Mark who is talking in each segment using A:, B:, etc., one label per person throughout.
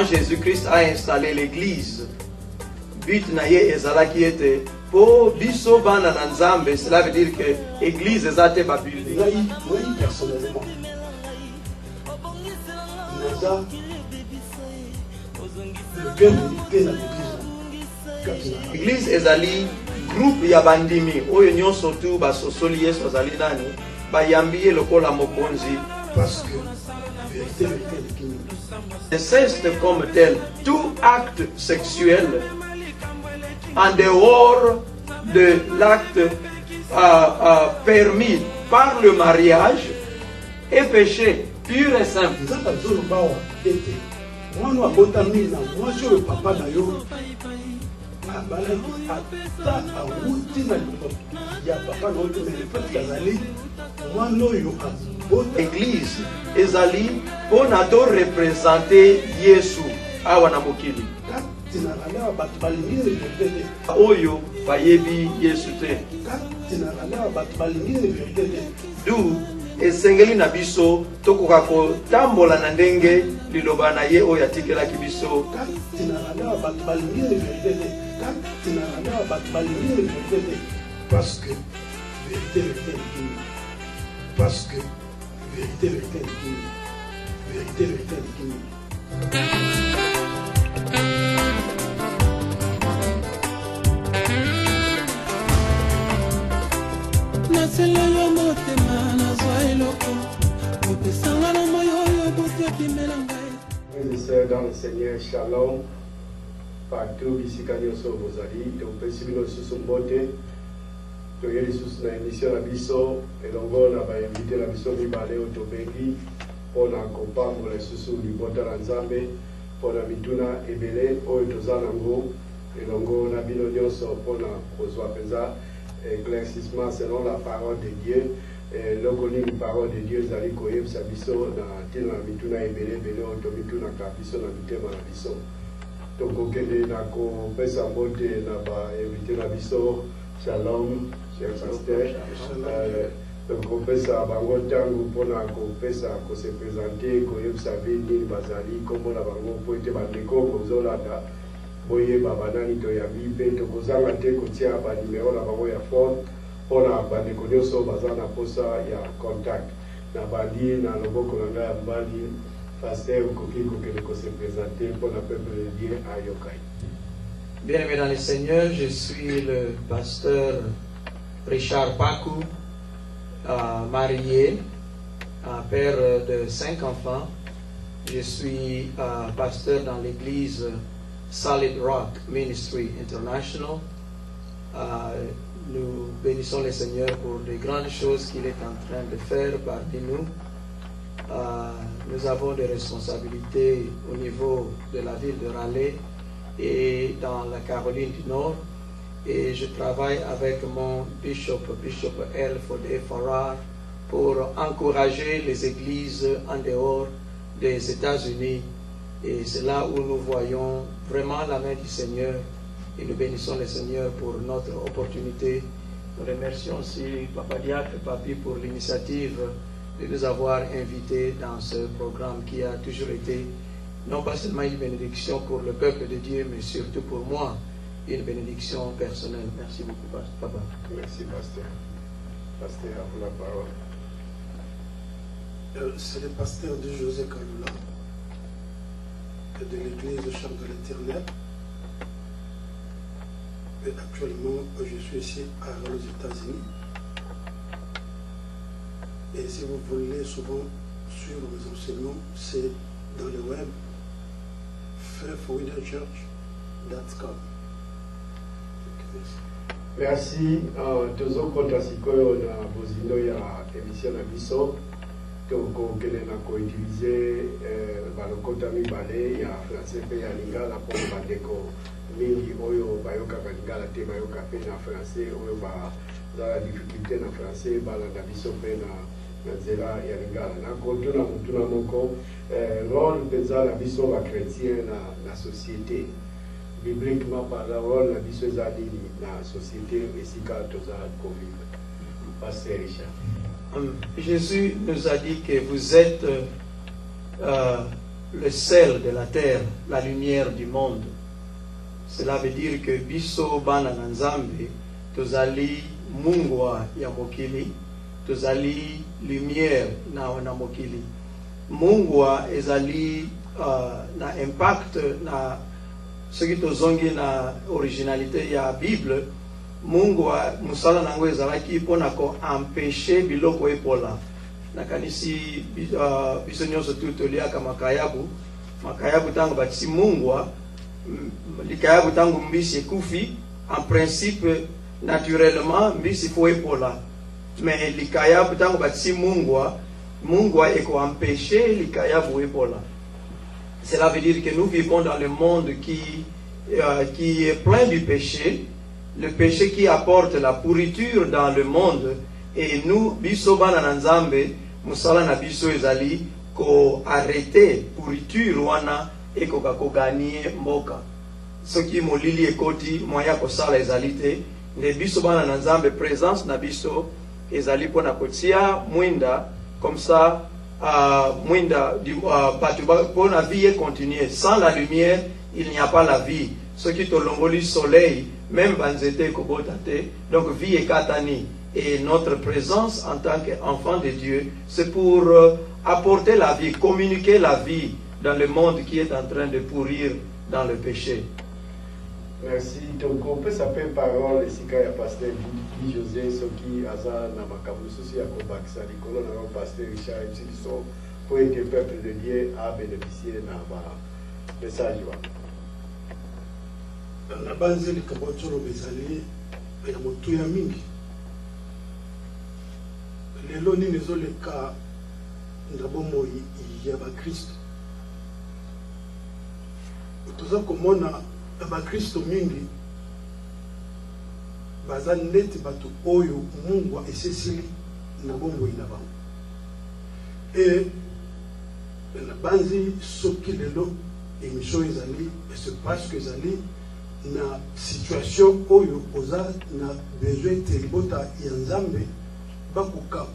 A: quand Jésus-Christ a installé l'église, but naye ezala qui était pour biso bana na nzambe, cela veut dire que l'église ezate ba building.
B: Moi personnellement, naza le cœur de l'église.
A: L'église ezali groupe ya bandimi oyo nyonso tu basosoli Yesu azali nani bayambi lokola mokonzi
B: parce que vérité
A: cesse comme tel tout acte sexuel en dehors de l'acte permis par le mariage est péché pur et simple. Église ezali pona to représenter Yesu awa na mokili oyo bayebi Yesu te. Du esengeli na biso tokoka kotambola na ndenge liloba na ye oyo atikelaki biso.
B: Parce que vérité parce que vérité
C: dans le Seigneur, Shalom, partout ici, quand nous sommes aux alliés, nous pouvons aussi nous monter. Nous avons une émission à Bisso, et donc on a invité la mission de Balé au Tobégi pour accompagner les sous du Botan Nzambe, pour la Mituna et Belé, au Tozanango, et donc on a bien pour la éclaircissement selon la parole de Dieu. Lokoni parole de Dieu zali koyeb sa biso na tina mituna ebele bele oto mituna ka biso na mitema na biso to kokende na ko pesa mbote na ba invité na biso shalom cher pasteur to ko pesa bango tangu pona ko pesa ko se présenter koyeb sa bini bazali kombo na bango po ete bandeko kozolanda boye babanani to ya bipe to kozanga te kotia ba numéro na bango ya phone pona bandeko nyonso baza na posa ya contact na bandi na loboko na ngai ya mbali pasteur okoki kokende kose présenter pour le peuple de Dieu à Yokai.
A: Bien-aimé dans le Seigneur, je suis le pasteur Richard Pakou, marié, père de 5 enfants. Je suis pasteur dans l'église Solid Rock Ministry International. Nous bénissons le Seigneur pour les grandes choses qu'il est en train de faire parmi nous. Nous avons des responsabilités au niveau de la ville de Raleigh et dans la Caroline du Nord. Et je travaille avec mon bishop L. Fodé Farrar, pour encourager les églises en dehors des États-Unis. Et c'est là où nous voyons vraiment la main du Seigneur. Et nous bénissons le Seigneur pour notre opportunité. Nous remercions aussi Papa Diacre, Papi, pour l'initiative de nous avoir invités dans ce programme qui a toujours été non pas seulement une bénédiction pour le peuple de Dieu, mais surtout pour moi, une bénédiction personnelle. Merci beaucoup, Papa.
C: Merci, Pasteur. Pasteur, à vous la parole.
B: C'est le pasteur de José Kalula de l'église Chant de l'Éternel. Et actuellement, je suis ici aux États-Unis. Et si vous voulez souvent suivre mes enseignements, c'est dans le web, faithfulchurch.com.
C: Merci. Tozo konta sikoyo na bozino ya émission na biso. Toko kele na ko utiliser balokota mibale ya français pe ya lingala pour bandeko mingi oyo bayoka lingala te bayoka pe na français oyo ba za difficulté na français balanda biso pe na nzela ya lingala na kontuna mutuna moko rôle penza la biso ba chrétien na société bibliquement parlant la biso za dini na société esika toza convivre. Pasteur Richard.
A: Jésus nous a dit que vous êtes le sel de la terre, la lumière du monde. Cela veut dire que biso bana na Nzambe tozali mungwa ya mokili, tozali lumière na mokili. Mungwa ezali na impact na ce qui tozongi na originalité ya Bible. Mungwa musala nango ezalaki pona ko empêcher biloko epola. Nakanisi biso nyonso tu toliaka makayabu tango batisi mungwa likayabu tango mbisi ekufi, en principe naturellement mbisi fo epola, mais likayabu tango batisi mungwa eko empêcher likayabu epola. Cela veut dire que nous vivons dans le monde qui est plein du péché, le péché qui apporte la pourriture dans le monde. Et nous, biso bana na Nzambe, musala na biso ezali ko arrêter pourriture wana et ko gagner mboka. Soki molili ekoti moya ko sala ezali te, ne biso bana na Nzambe présence na biso ezali pona kotia mwinda comme ça mwinda pour la vie est continuer. Sans la lumière, il n'y a pas la vie. Ce qui te longoli soleil, même banzete kobotate, donc vie est katani. Et notre présence en tant qu'enfant de Dieu, c'est pour apporter la vie, communiquer la vie dans le monde qui est en train de pourrir dans le péché.
C: Merci. Donc on peut s'appeler parole ici quand il y a pasteur Guy José Soki Aza Namakabu Souci à Kobaksa, les colonnes à pasteur Richard et qui sont pour que le peuple de Dieu a bénéficié de la message.
B: Dans la base de Kabotoro Bezali, il y a mon tuya mingi. Lelo ni nezoleka ndabomo ya bakristo toza komona bakristo mingi baza neti bato oyo Mungu esesili na bombo ina bango et na banzi soki lelo émission ezali se passe que ezali na situation oyo oza na besoin telibota ya Nzambe bakuka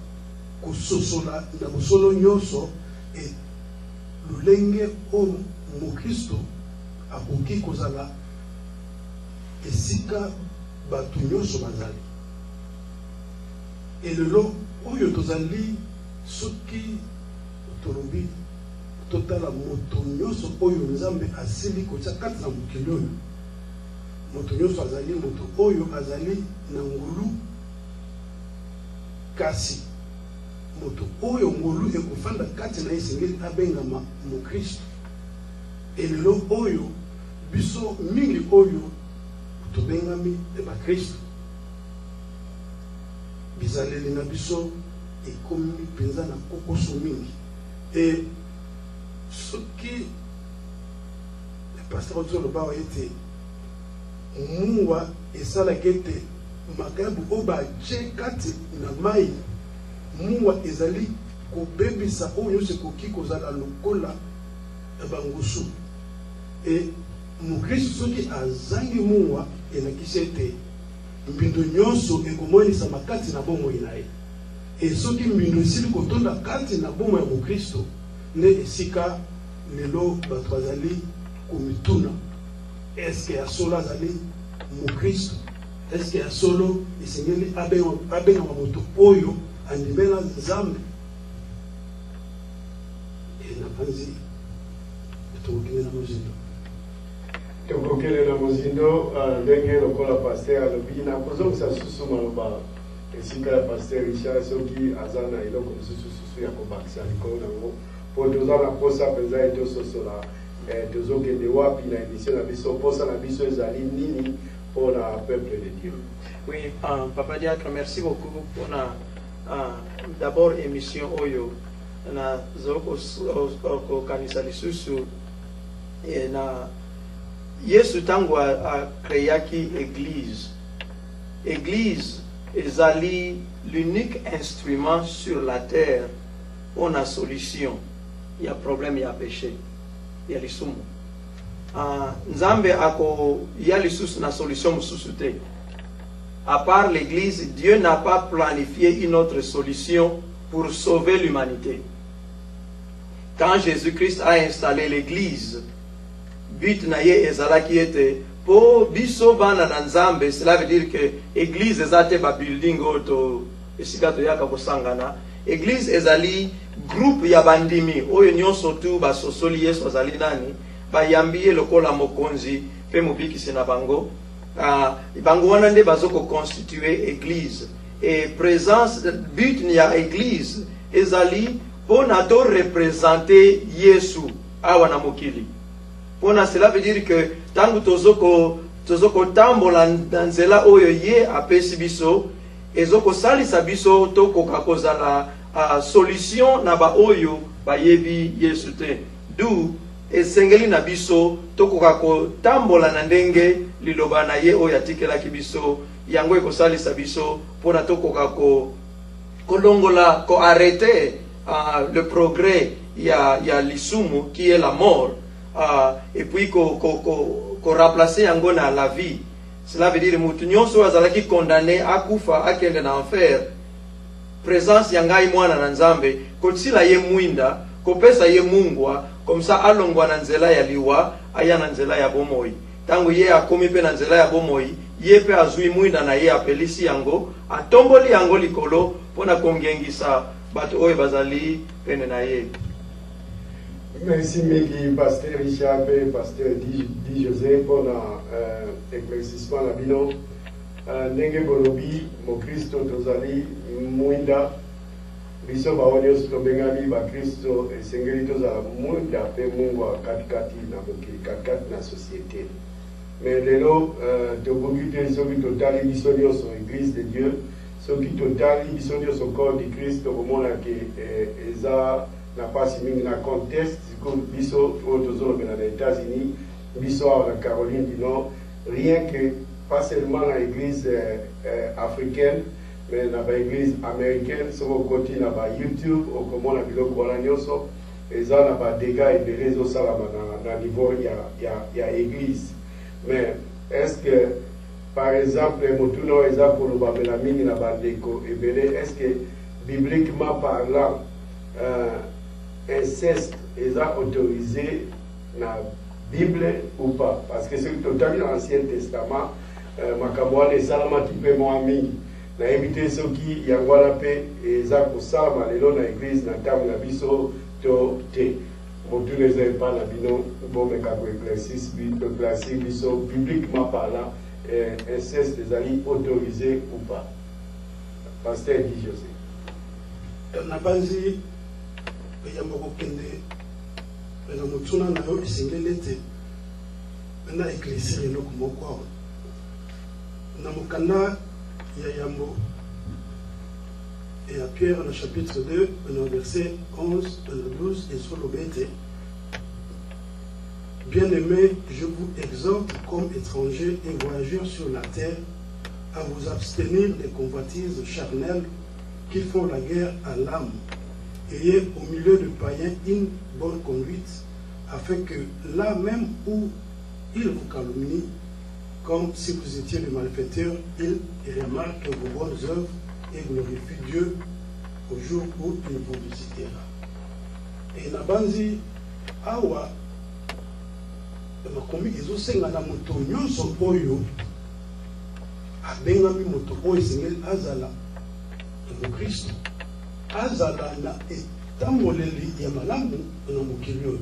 B: kusosola na musolo nyonso et lulenge o mukristo akoki kozala esika batu nyonso bazali et lelo oyo tozali soki tolobi totala moto nyonso oyo Nzambe asili kotia kati na mokili oyo moto nyonso azali moto oyo azali na ngulu kasi moto oyo ngolu ekufanda kati na esengeli abengama mukristo elelo oyo biso mingi oyo tobengami bakristo bizaleli na biso ekomi mpenza na kokoso mingi et soki pasteur ozoloba ete mungwa esalaki ete makayabu oyo batie kati na mai mungwa ezali kobebisa oyo nyonso ekoki kozala lokola bangusu e mukristo soki azangi mungwa elakisi ete mbindo nyonso ekomonisama kati na bomoi na ye e soki mbindo esili kotonda kati na bomoi ya mukristo nde esika lelo bato bazali komituna eske ya solo azali mukristo eske ya solo esengeli abengama moto oyo andimela Nzambe e na panzi etokokende na mozindo
C: tokokende na mozindo ndenge lokola pasteur alobi na kozongisa susu maloba esika ya pasteur Richard soki aza na eloko mosusu ya kobakisa likolo nango po toza na posa mpenza etososola tozokende wapi na émission na biso posa na biso ezali nini pour le peuple de Dieu.
A: Oui, Papa Diacre, merci beaucoup pour d'abord émission Oyo. Na zoko kanisa lisusu et na Yesu tango a créé église. Église ezali l'unique instrument sur la terre pour la solution. Il y a problème, il y a péché, il y a l'isumu. Nzambe ako ya lisusu na solution mususu te. À part l'église, Dieu n'a pas planifié une autre solution pour sauver l'humanité. quand Jésus-Christ a installé l'église, but na ye ezalaki ete po biso bana na Nzambe, cela veut dire que église ezate ba building oto esika to yaka kosangana. Église ezali groupe ya bandimi oyo nyonso tu basosoli Yesu azali nani bayambiye lokola mokonzi pe mobikisi na bango. Bango wana nde bazoko constituer église. Et présence but ni ya église ezali pona to représenter Yesu awa na mokili. Pona cela veut dire que tangu tozoko tambola nzela oyo ye apesi biso ezoko salisa biso tokoka kozala solution na ba oyo bayebi Yesu te. Du esengeli na biso tokoka kotambola na ndenge liloba na ye oyo atikelaki biso yango ekosalisa biso pona tokoka kolongola ko arrêter le progrès ya lisumu qui est la mort, et puis ko remplacer yango na la vie. Cela veut dire mutu nyonso azalaki condamné akufa akende na enfer, présence ya ngai mwana na Nzambe kotsila ye mwinda kopesa ye mungwa comme ça alongwa na nzela ya liwa aya na nzela ya bomoi. Tangu ye akomi pe na nzela ya bomoi, ye pe azui mwinda na ye apelisi yango atomboli yango likolo pona kongengisa bato oyo bazali pene na ye.
C: Merci Miki, Pasteur Richard et Pasteur Di José pour l'éclaircissement la bino. Nenge bolobi mo Kristo tozali mwinda biso baonyos tobengami ba Kristo esengeli tozala mwinda pe mungwa katikati na mokili katikati na société. Mais lelo tokoki te soki totali biso nyonso Église de Dieu, soki totali biso nyonso corps de Christ tokomona ke eza na pasi mingi na contexte biso oyo tozolobela na États-Unis, biso awa na Caroline du Nord, rien que pas seulement na église africaine, mais na ba église américaine, soko koti na ba YouTube okomona biloko wana nyonso eza na ba dégâts ebele ezosalama na niveau ya église. Mais est-ce que par exemple motuna oyo eza kolobamela mingi na bandeko ebele, est-ce que bibliquement parlant inceste est autorisé dans la Bible ou pas? Parce que c'est totalement dans l'Ancien Testament, Makabouane et Salama qui peut m'amener. Na éviter ce qui y a voilà paix et Zako Salama, les lots dans l'église, dans le la biso, to te. Bon, tu ne sais pas la bino, bon, mais quand on éclaircisse, biso, bibliquement parlant, inceste est autorisé ou pas? Pasteur Di José.
B: Na banzi yamboko kende na mutuna na yo isingelete na église reno kumoko na mukana ya yambo et à Pierre dans chapitre 2 dans verset 11 dans 12 et sur le bête. Bien-aimés, je vous exhorte comme étrangers et voyageurs sur la terre à vous abstenir des convoitises charnelles qui font la guerre à l'âme. Ayez au milieu de païens une bonne conduite, afin que là même où ils vous calomnient, comme si vous étiez des malfaiteurs, ils remarquent vos bonnes œuvres et glorifient Dieu au jour où il vous visitera. Et Nabanzi awa makomi ezosenga na moto nyonso oyo abengami moto oyo esengeli azala Kristo, azala na etamboleli ya malamu na mokili oyo.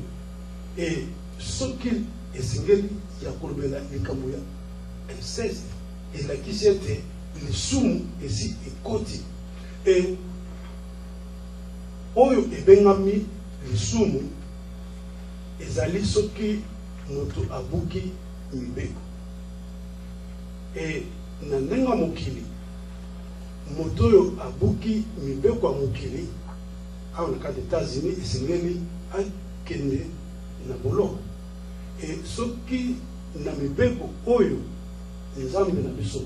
B: Et soki esengeli ya kolobela likambo ya inceste elakisi ete lisumu esi ekoti, e oyo ebengami lisumu ezali soki moto abuki mibeko. E na ndenga mokili moto oyo abuki mibeko ya mokili awa na kati États-Unis esengeli akende na boloko. E soki na mibeko oyo Nzambe na biso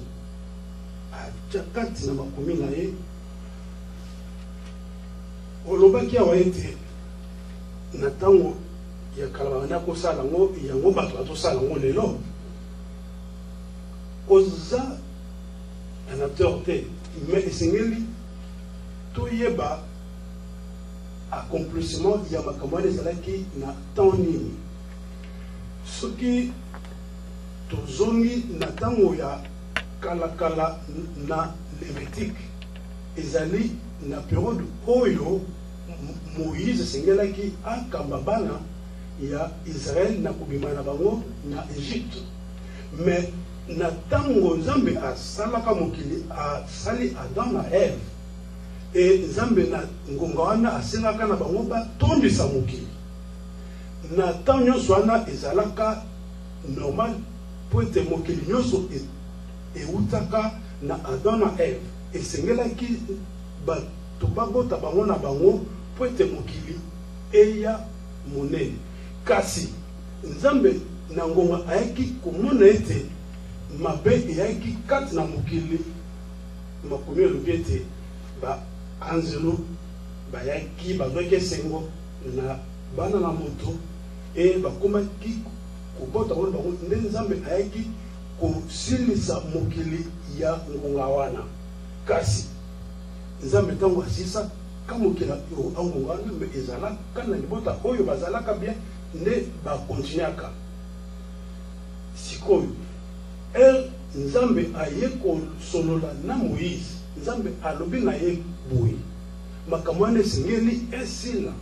B: atya kati na makomi na ye, olobaki awa ete na ntango ya kala bana kosala ngo yango bato bazosala ngo lelo oza na torte, mais esengeli toyeba accomplissement ya makambo wana ezalaki na temps nini. Soki tozongi na ntango ya kalakala na Lévitique ezali na période oyo Moïse asengelaki akamba bana ya Israël na kobima na bango na Égypte. Mais na ntango Nzambe asalaka mokili asali Adam na Ève et Nzambe na ngonga wana asengaka na bango batondisa mokili. Na ntango nyonso wana ezalaka normal po ete mokili nyonso eutaka na Adam na Ève esengelaki bato babota bango na bango po ete mokili eya monene. Kasi Nzambe na ngonga ayaki komona ete mabe eyaki kati na mokili, makomi elobi ete anzelo bayaki bazwaki esengo na bana na moto e bakomaki kobota wana bango. Nde Nzambe ayaki kosilisa mokili ya ngonga wana. Kasi Nzambe ntango asisa ka mokili ya ngonga wana me ezalaka na libota oyo bazalaka bien nde bakontinuaka. Sikoyo Nzambe aye kosolola na Moïse, Nzambe alobi na ye boye makambo wana esengeli esila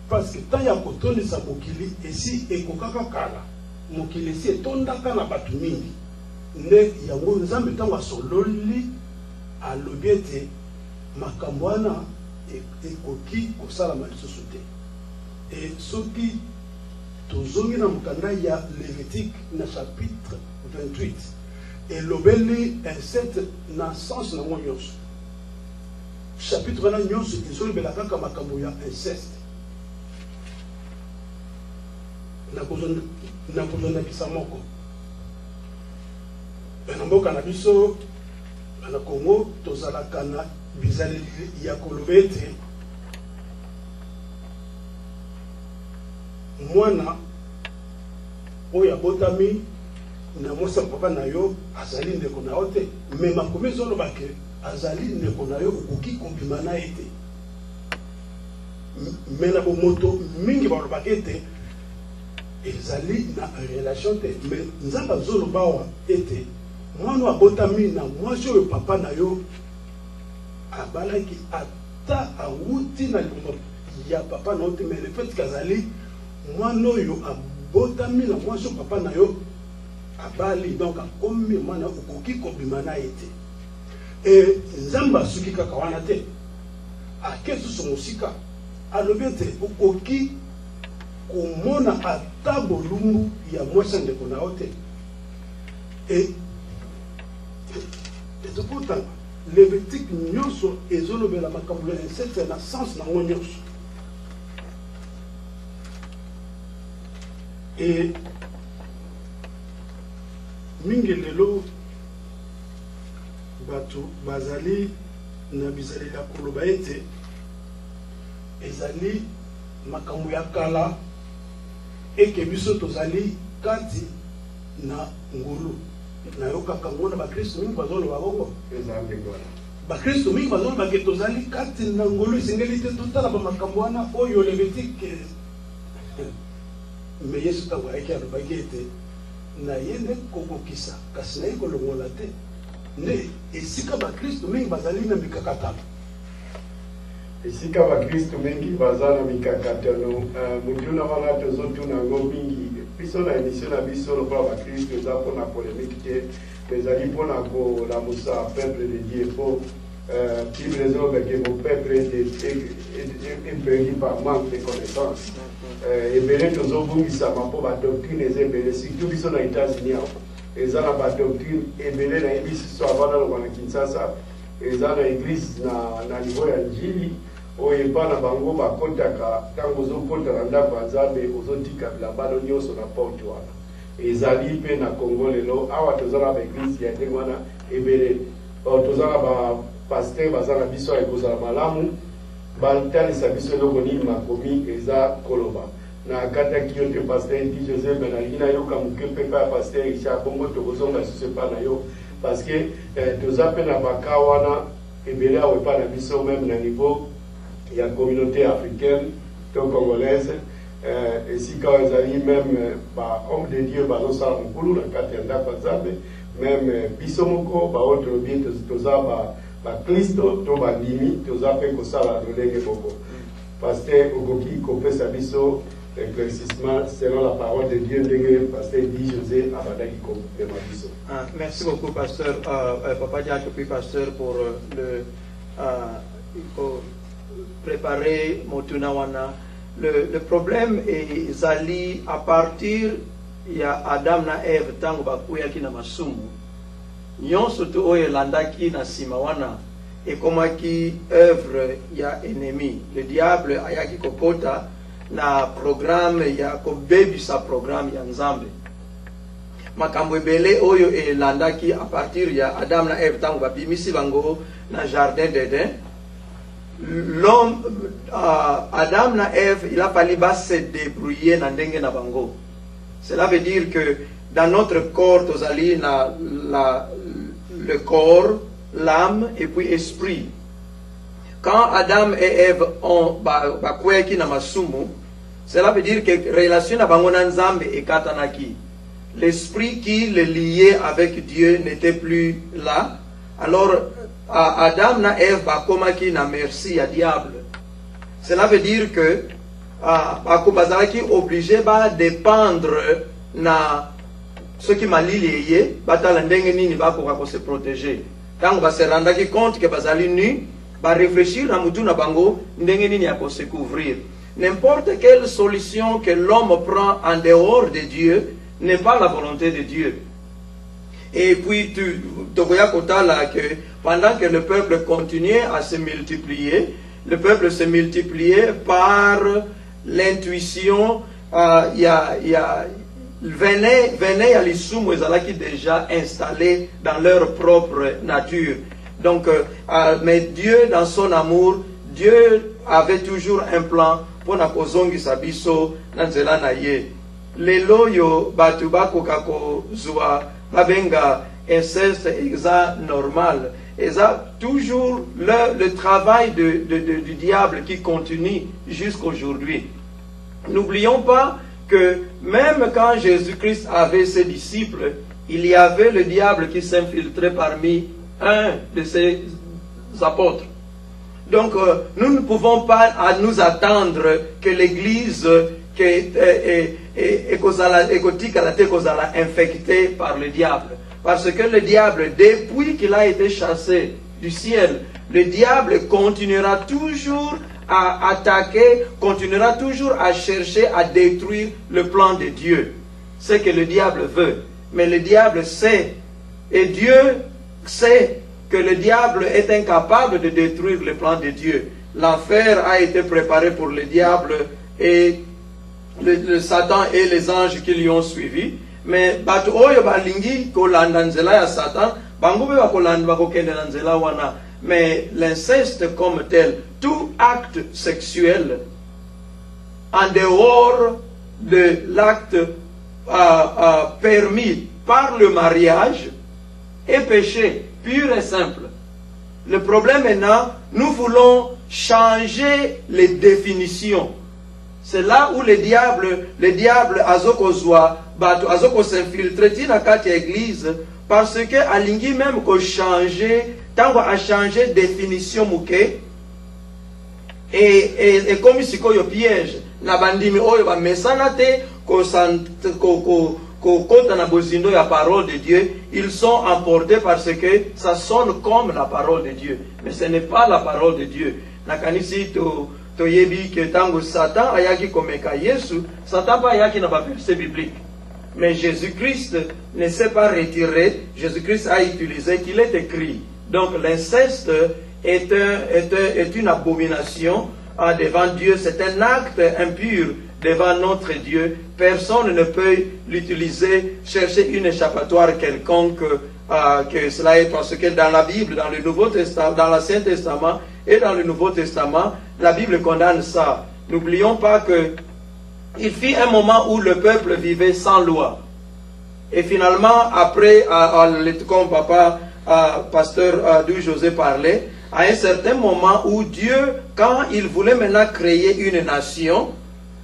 B: parce que tant ya kotondisa mokili esi ekokaka kala, mokili esi etondaka na bato mingi. Nde yango Nzambe ntango asololi alobi ete makambo wana ekoki kosalama lisusu te. E soki tozongi na mokanda ya Lévitique na chapitre 28 elobeli inceste na sens na ngo nyonso. Chapitre wana nyonso ezolobela kaka makambo ya inceste. Na kozondakisa moko na mboka na biso na Congo tozalaka na bizaleli ya koloba ete mwana oyo abotami na mosa papa na yo azali ndeko na yo te, me makomi ezoloba ke azali ndeko na yo okoki kobima na ye te. Me na bomoto mingi balobaka ete ezali na relation te, me Nzambe azoloba awa ete mwana abotami na mwasi oyo papa na yo abalaki ata awuti na libomo ya papa na yo te, me le fait kazali mwana oyo abotami na mwasi oyo papa na yo abali, donc akomi mwana okoki kobima na ye te. E Nzambe asuki kaka wana te, ake susu mosika alobi ete okoki komona ata bolumbu ya mwasi ndeko na yo te. E tokotanga Lévitique nyonso ezolobela makambo ya inceste na sens nango nyonso. E mingi lelo bato bazali na bizali ya koloba ete ezali makambo ya kala eke biso tozali kati na ngulu. Na yo kaka ngona bakristo mingi bazoloba bongo. Bakristo mingi bazoloba ke tozali kati na ngulu esengeli te totala ba makambo wana oyo Lévitique. Me Yesu tango ayaki alobaki ete na ye nde kokokisa kasi na ye kolongola te. Nde esika bakristo mingi bazali na mikakatano.
C: Esika bakristo mingi baza na mikakatano. Mujuna wana tozotuna ngo mingi biso na émission na biso lokola bakristo eza mpona polémique te, ezali mpona kolamusa peuple de Dieu po Bible ezoloba ke mon peuple est péri par manque de connaissance. Ebele tozobungisama mpo badoctrine eza ebele, surtout biso na États-Unis awa eza na badoctrine ebele na yebi siso avanda lokwa na Kinshasa, eza na église na niveau ya njili oyo epa na bango bakotaka ntango ozokota na ndako ya Nzambe ozotika bilambano nyonso na porte wana. Ezali mpe na Congo lelo awa toza na baeglise ya ndenge wana ebele, toza na bapaster baza na biso ya ekozala malamu batalisa biso eloko nini makomi eza koloba. Na kataki yo te paster di Joseph nalingi nayoka moke mpe pa ya paster Richard bongo tokozonga susu epa na yo parce que toza mpe na baka wana ebele awa epa na biso meme na niveau il y a une communauté africaine, congolaise, et si quand ils arrivent même, homme de Dieu, dans le même Bisomoko, autre bien, Christo, Tobandimi, Tozape, Kosala, Dolege Boko. Pasteur Ogoki, Kopé Sabiso, éclaircissement selon la parole de Dieu, Pasteur dit José Abadaki Komabiso.
A: Merci beaucoup, Pasteur Papa Diak, puis Pasteur, pour préparer Motunawana. Le problème est Zali à partir il y a Adam na Eve tango bakuya ki na masumu nyonso to oyo landaki na simawana et comment qui œuvre ya ennemi le diable ayaki kokota na programme ya ko baby sa programme ya nzambe makambo ebele oyo landaki à partir ya Adam na Eve tango babimisi bango na jardin d'Éden. L'homme, Adam na Eve, il a fallu se débrouiller dans na bango. Cela veut dire que dans notre corps, tozali na le corps, l'âme et puis esprit. Quand Adam et Ève ont bakweki na masumu, cela veut dire que relation na bango na nzambe et katanaki. L'esprit qui le liait avec Dieu n'était plus là. Alors Adam na Ève bakomaki na merci à diable. Cela veut dire que bakobazalaki obligé ba dépendre na ce qui malilié batala ndenge nini bakoka ko se protéger. Tango ba se randaki compte que bazali nu ba réfléchir na mutu na bango ndenge nini ya ko se couvrir. N'importe quelle solution que l'homme prend en dehors de Dieu n'est pas la volonté de Dieu. Et puis, que pendant que le peuple continuait à se multiplier, le peuple se multipliait par l'intuition, venait à l'issue, qui déjà installés dans leur propre nature. Donc, mais Dieu, dans son amour, Dieu avait toujours un plan pour na kozongi sabiso na nzela na ye. Lelo yo batu bakokako zwa babenga inceste exa normal. Et ça, toujours le travail du diable qui continue jusqu'aujourd'hui. N'oublions pas que même quand Jésus-Christ avait ses disciples, il y avait le diable qui s'infiltrait parmi un de ses apôtres. Donc, nous ne pouvons pas nous attendre que l'Église est infectée par le diable. Parce que le diable, depuis qu'il a été chassé du ciel, le diable continuera toujours à attaquer, continuera toujours à chercher à détruire le plan de Dieu. C'est ce que le diable veut. Mais le diable sait, et Dieu sait que le diable est incapable de détruire le plan de Dieu. L'enfer a été préparé pour le diable et le Satan et les anges qui lui ont suivi. Mais bato oyo balingi kolanda nzela ya Satan, bango be bakolanda bakokende na nzela wana. Mais l'inceste comme tel, tout acte sexuel en dehors de l'acte permis par le mariage est péché, pur et simple. Le problème maintenant, nous voulons changer les définitions. C'est là où le diable azokozwa bato azoko s'infiltrer dans la église parce que alingi même ko changer tango a changer définition muke et comme si ko yo piège na bandimi oyo ba mesanate ko kota na bozindo ya parole de Dieu, ils sont emportés parce que ça sonne comme la parole de Dieu, mais ce n'est pas la parole de Dieu. Na kanisi to yebi que tango Satan ayaki komeka Yesu, Satan pa ayaki na ba verset biblique. Mais Jésus-Christ ne s'est pas retiré, Jésus-Christ a utilisé qu'il est écrit. Donc l'inceste est une abomination devant Dieu, c'est un acte impur devant notre Dieu. Personne ne peut l'utiliser, chercher une échappatoire quelconque que cela est, parce que dans la Bible, dans le Nouveau Testament, dans l'Ancien Testament et dans le Nouveau Testament, la Bible condamne ça. N'oublions pas que il fut un moment où le peuple vivait sans loi. Et finalement, après, comme pasteur Dou José parlait, à un certain moment où Dieu, quand il voulait maintenant créer une nation,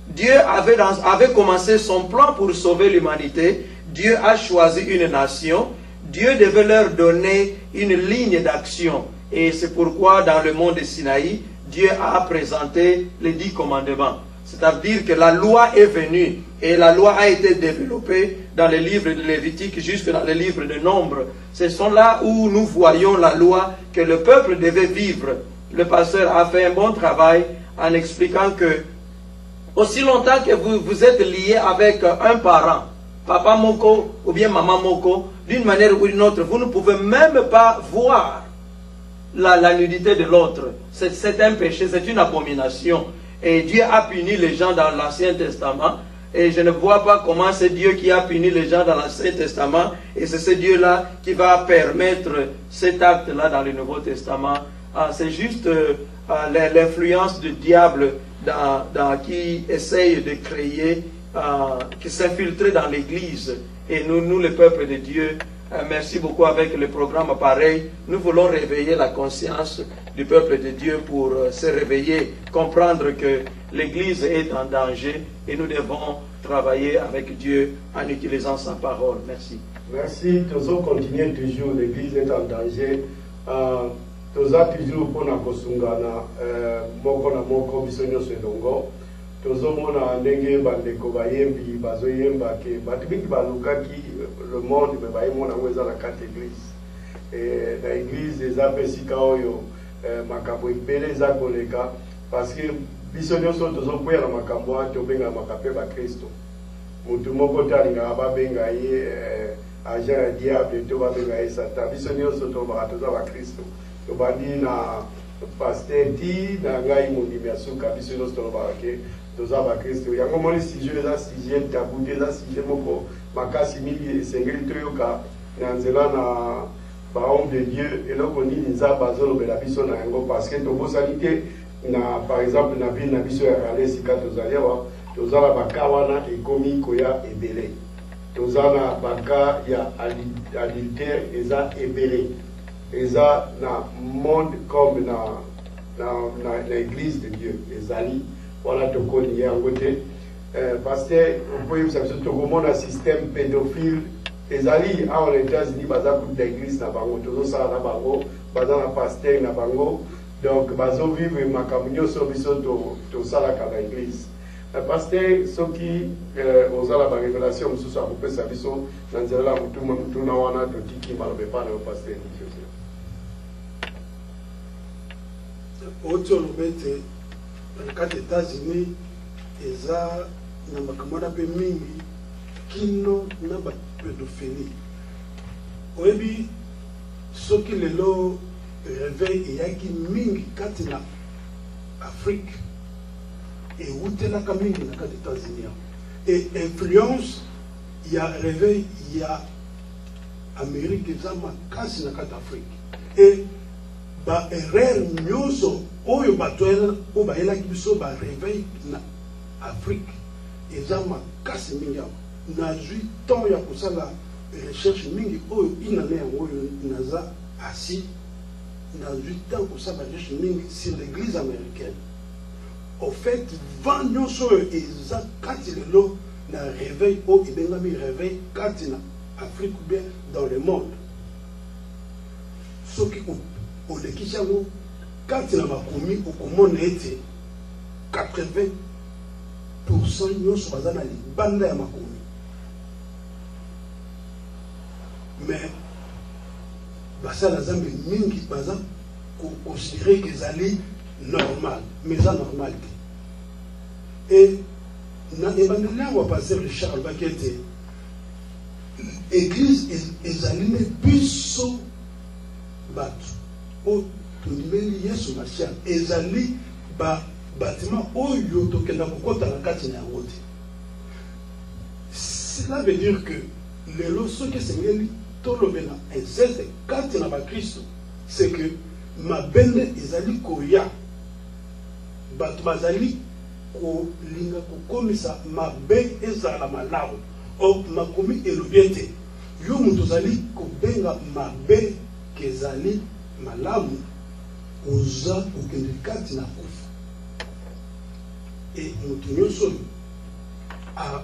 A: Dieu avait commencé son plan pour sauver l'humanité. Dieu a choisi une nation. Dieu devait leur donner une ligne d'action. Et c'est pourquoi dans le mont de Sinaï, Dieu a présenté les 10 commandements. C'est-à-dire que la loi est venue et la loi a été développée dans les livres de Lévitique jusque dans les livres de Nombre. Ce sont là où nous voyons la loi que le peuple devait vivre. Le pasteur a fait un bon travail en expliquant que aussi longtemps que vous êtes lié avec un parent, papa Moko ou bien maman Moko, d'une manière ou d'une autre, vous ne pouvez même pas voir la nudité de l'autre. C'est un péché, c'est une abomination. Et Dieu a puni les gens dans l'Ancien Testament. Et je ne vois pas comment c'est Dieu qui a puni les gens dans l'Ancien Testament. Et c'est ce Dieu-là qui va permettre cet acte-là dans le Nouveau Testament. C'est juste l'influence du diable qui essaye de créer, qui s'infiltrer dans l'Église. Et nous, le peuple de Dieu, merci beaucoup avec le programme pareil. Nous voulons réveiller la conscience du peuple de Dieu pour se réveiller, comprendre que l'Église est en danger et nous devons travailler avec Dieu en utilisant sa parole. Merci.
C: Merci. Nous continuons toujours. L'Église est en danger. Nous avons toujours pour nous kosungana moko na moko biso nyonso elongo. Tozomona ndenge bandeko bayembi bazoyemba ke bato mingi balukaki le monde me bayemona ngo eza na kati église na église eza mpe esika oyo makambo ebele eza koleka parce que biso nyonso tozokwea na makambo wana tobengamaka mpe bakristo. Motu moko te alingaka babenga ye agent ya diable to babenga ye satan. Biso nyonso tolobaka toza bakristo. Tobandi na paster ti na ngai mondimi ya suka biso nyonso tolobaka ke toza bakristo. Yango moni sujet eza sujet tabou te, eza sujet moko makasi mingi esengeli toyoka na nzela na bahomme de Dieu eloko nini nzambe azolobela biso na yango parce que tobosani te na par exemple na ville na biso ya Rale esika tozali awa toza na baka wana ekomi koya ebele. Toza na baka ya adultère eza ebele. Eza na monde comme na l'église de Dieu ezali. Voilà tokoni yango te parce que okoyebisa biso tokomona système pédophile ezali awa na États-Unis baza kuta église na bango tozosala na bango baza na pasteur na bango donc bazovivre makambo nyonso biso tosalaka na église. Pasteur soki ozala barévélation mosusu akopesa biso na nzela ya motuna wana totiki maloba epai na yo pasteur
B: oti oloba ete na kati États-Unis eza na makambo wana mpe mingi kino na bapédophilie. Oyebi soki lelo réveil eyaki mingi kati na Afrique ewutelaka mingi na kati États-Unis et influence ya réveil ya Amérique eza makasi na kati Afrique et ba erreur nyonso oyo bato oyo bayelaki biso ba réveil na Afrique eza makasi mingi awa. Nazwi temps ya kosala recherche mingi oyo inane yango oyo naza asi nazwi temps kosala recherche mingi sur l'église américaine. Au fait vent nyonso oyo eza kati lelo na réveil oyo ebengami réveil kati na Afrique ou bien dans le monde. Soki olekisi yango kati na makomi okomona ete 80% nyonso baza na libanda ya makomi. Mais basala zambe mingi baza considéré que ezali normal mais eza normal te. Et na ebandeli yango pasteur Richard alobaki ete église ezali ne biso bato oyo tondimeli Yesu Masiya ezali bâtiment oyo tokenda kokota na kati na yango te. Cela veut dire que lelo soki esengeli tolobela inceste kati na bakristo c'est que mabende ezali koya bato bazali kolinga kokomisa mabe ezala malamu o makomi elobi ete yo moto ozali kobenga mabe kezali malamu oza okende kati na kufa e moto nyonso oyo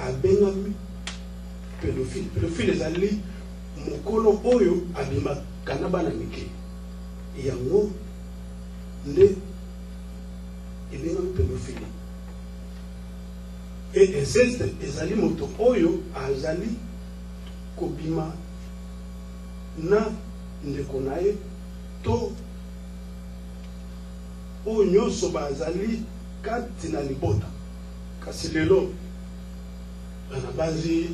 B: abengami pédophile. Pédophile ezali mokolo oyo abimaka na bana mike yango nde ebengami pédophile. Et inceste ezali moto oyo azali kobima na ndeko na ye to oyo nyonso bazali kati na libota. Kasi lelo na bazi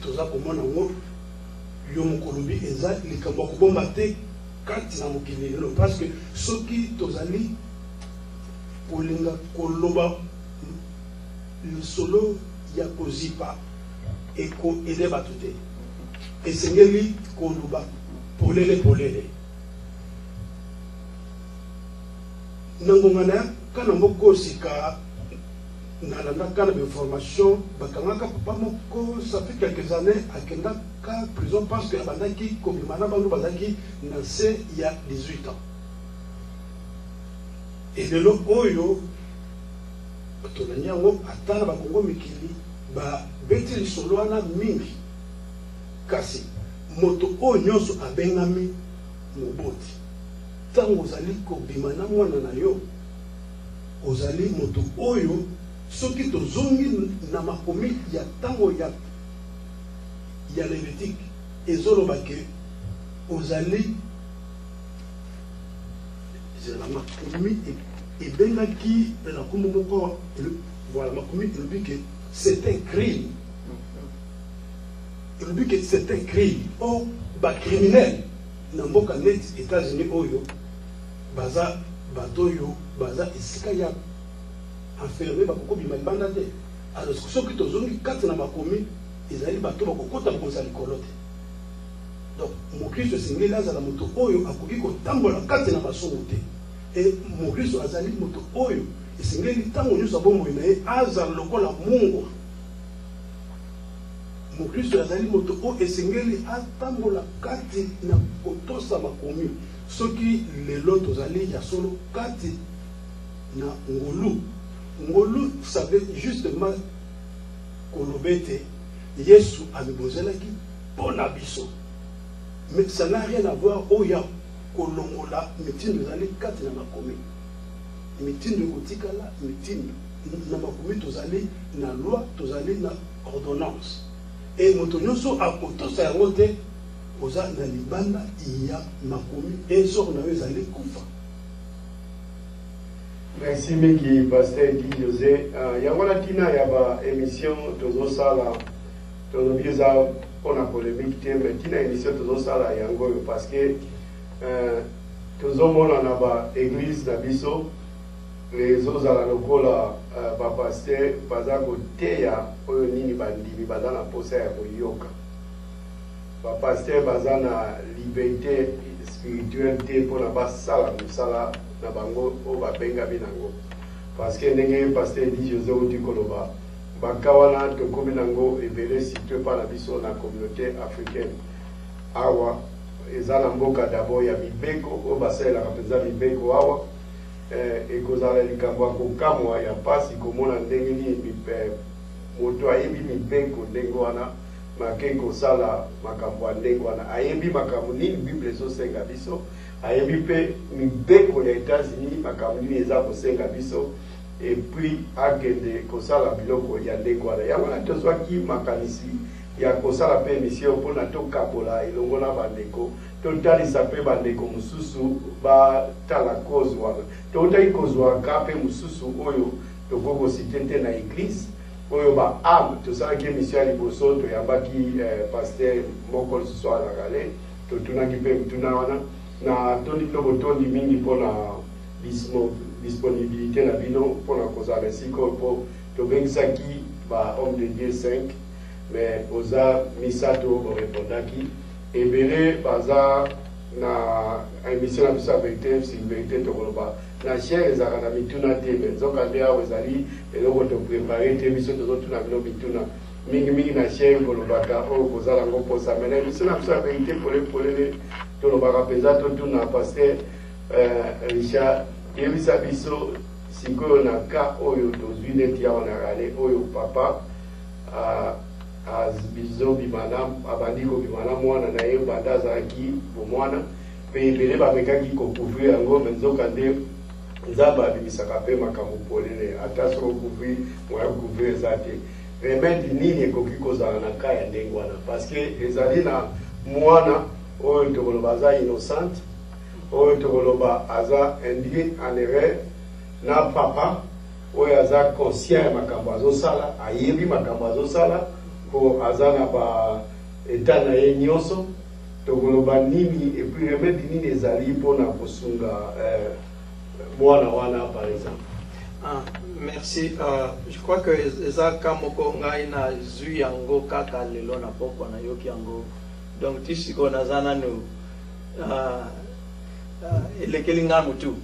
B: toza komona ngo yo mokolobi eza likambo kobomba te kati na mokili lelo, parce que soki tozali kolinga koloba lisolo ya kozipa eko ede bato te, esengeli koloba polele polele. Nangonga na kana moko sika nalanda kana be formation bakangaka papa moko, ça fait quelques années akenda ka prison parce que abandaki kobimana bango bazaki na se ya 18 ans. Et lelo oyo tolani yango atana bakongo mikili babeti lisolo wana mingi, kasi moto oyo nyonso abengami moboti ntango ozali kobima na mwana na yo ozali moto oyo soki tozongi na makomi ya ntango ya Lévitique ezoloba ke ozali la makomi ebengaki na kombo moko, voilà, makomi elobi ke c'est un crime. Elobi ke c'est un crime. Or bacriminel na mboka neti États-Unis oyo baza bato oyo baza esika ya enfermé bakokobima libanda te. Alors soki tozongi kati na makomi ezali bato bakokota bakonza likolo te. Donc mokristo esengeli azala moto oyo akoki kotambola kati na masumu te. Et mokristo azali moto oyo esengeli ntango nyonso abomoi na ye azala lokola Mungu. Mokristo azali moto oyo esengeli atambola kati na kotosa makomi. Soki lelo tozali ya solo kati na ngolu. Ngolu savait justement kolobete Yesu amibozelaki pona biso. Mais ça n'a rien à voir oya kolongola mitindo ezali kati na makomi. Mitindo ekotikala mitindo na makomi tozali na loi, tozali na ordonnance. Et moto nyonso akotosa yango te oza na libanda ya makomi ezor na yo ezali kufa.
C: Merci Miki Pasteur Di José. Yango na tina ya ba émission tozosala tozobiza pona polémique te, mais tina émission tozosala yango parce que tozomona na ba église na biso les ozala lokola ba pasteur baza koteya oyo nini bandimi baza na posa ya koyoka. Ba pasteur baza na liberté spirituelle te pona basala mosala na bango o babenga binango, parce que ndenge Pasteur Di José oti koloba bakawana tokomi nango ebele situé pa na biso na communauté africaine awa eza na mboka d'abord ya mibeko o basalelaka mpenza mibeko awa ekozala likambo ya kokamwa ya pasi komona ndenge nini moto ayebi mibeko ndenge wana make kosala makambo ya ndenge wana ayebi makambo nini Bible ezosenga biso, ayebi mpe mibeko ya États-Unis makambo nini eza kosenga biso, et puis akende kosala biloko ya ndenge wana. Yango na tozwaki makanisi ya kosala mpe émission mpona tokabola elongo na bandeko totalisa mpe bandeko mosusu batala cause wana totaki kozwaka mpe mosusu oyo tokokosite te na église oyo baame tosalaki émission ya liboso toyambaki pasteur moko lisusu alaka le totunaki mpe mutuna wana na tondi bino botondi mingi mpona disponibilité na bino mpona kozala esika mpo tobengisaki ba homme de Dieu 5 mais oza misato borepondaki ebele baza na émission na biso ya vérité sur vérité tokoloba na chaire ezalaka na mituna te me nzoka nde awa ezali eloko toprépare te biso tozotuna bino mituna mingimingi na chaire kolobaka oyo kozala ngo mposa me na émission na biso ya vérité polele tolobaka mpenza totuna pasteur Richard yebisa biso sikoyo na ka oyo tozwi neti awa na rale oyo papa biso bimana abandi kobimana mwana na ye banda azalaki bomwana mpe ebele bamekaki kocouvrir yango me nzoka nde nzambe abimisaka mpe makambo polele ata soko couvrir moya couvrir eza te remede nini ekoki kozala na ka ya ndenge wana parce que ezali na mwana oyo tokoloba aza innocente oyo tokoloba aza induit en erreur na papa oyo aza conscient ya makambo azosala ayebi makambo azosala po aza na ba eta na ye nyonso tokoloba nini epuis remede nini ezali mpona kosunga mwana wana par exemple.
A: Merci. Je crois que eza kamoko ngai na zwi yango kaka lelo na pokwa na yoki yango donc tisiko naza nanu elekeli nga mutu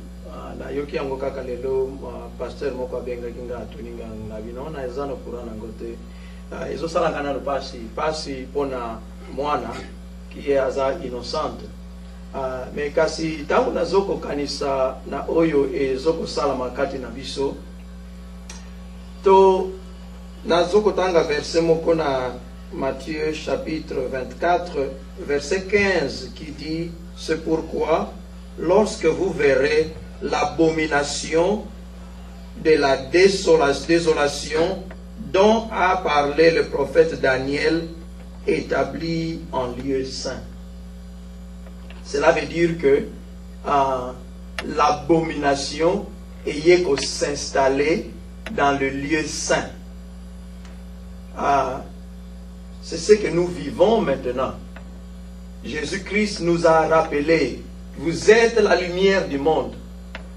A: na yoki yango kaka lelo pasteur moko abengaki nga atuninga na bino na eza na courant nango te ezosalanga nanu pasi mpona mwana ki aza innocente mais kasi ntango nazokokanisa na oyo ezokosalama kati na biso to nazokotanga verset moko na Matthieu chapitre 24 verset 15 qui dit: c'est pourquoi lorsque vous verrez l'abomination de la désolation dont a parlé le prophète Daniel établi en lieu saint. Cela veut dire que l'abomination ayait qu'à s'installer dans le lieu saint. C'est ce que nous vivons maintenant. Jésus-Christ nous a rappelé: vous êtes la lumière du monde.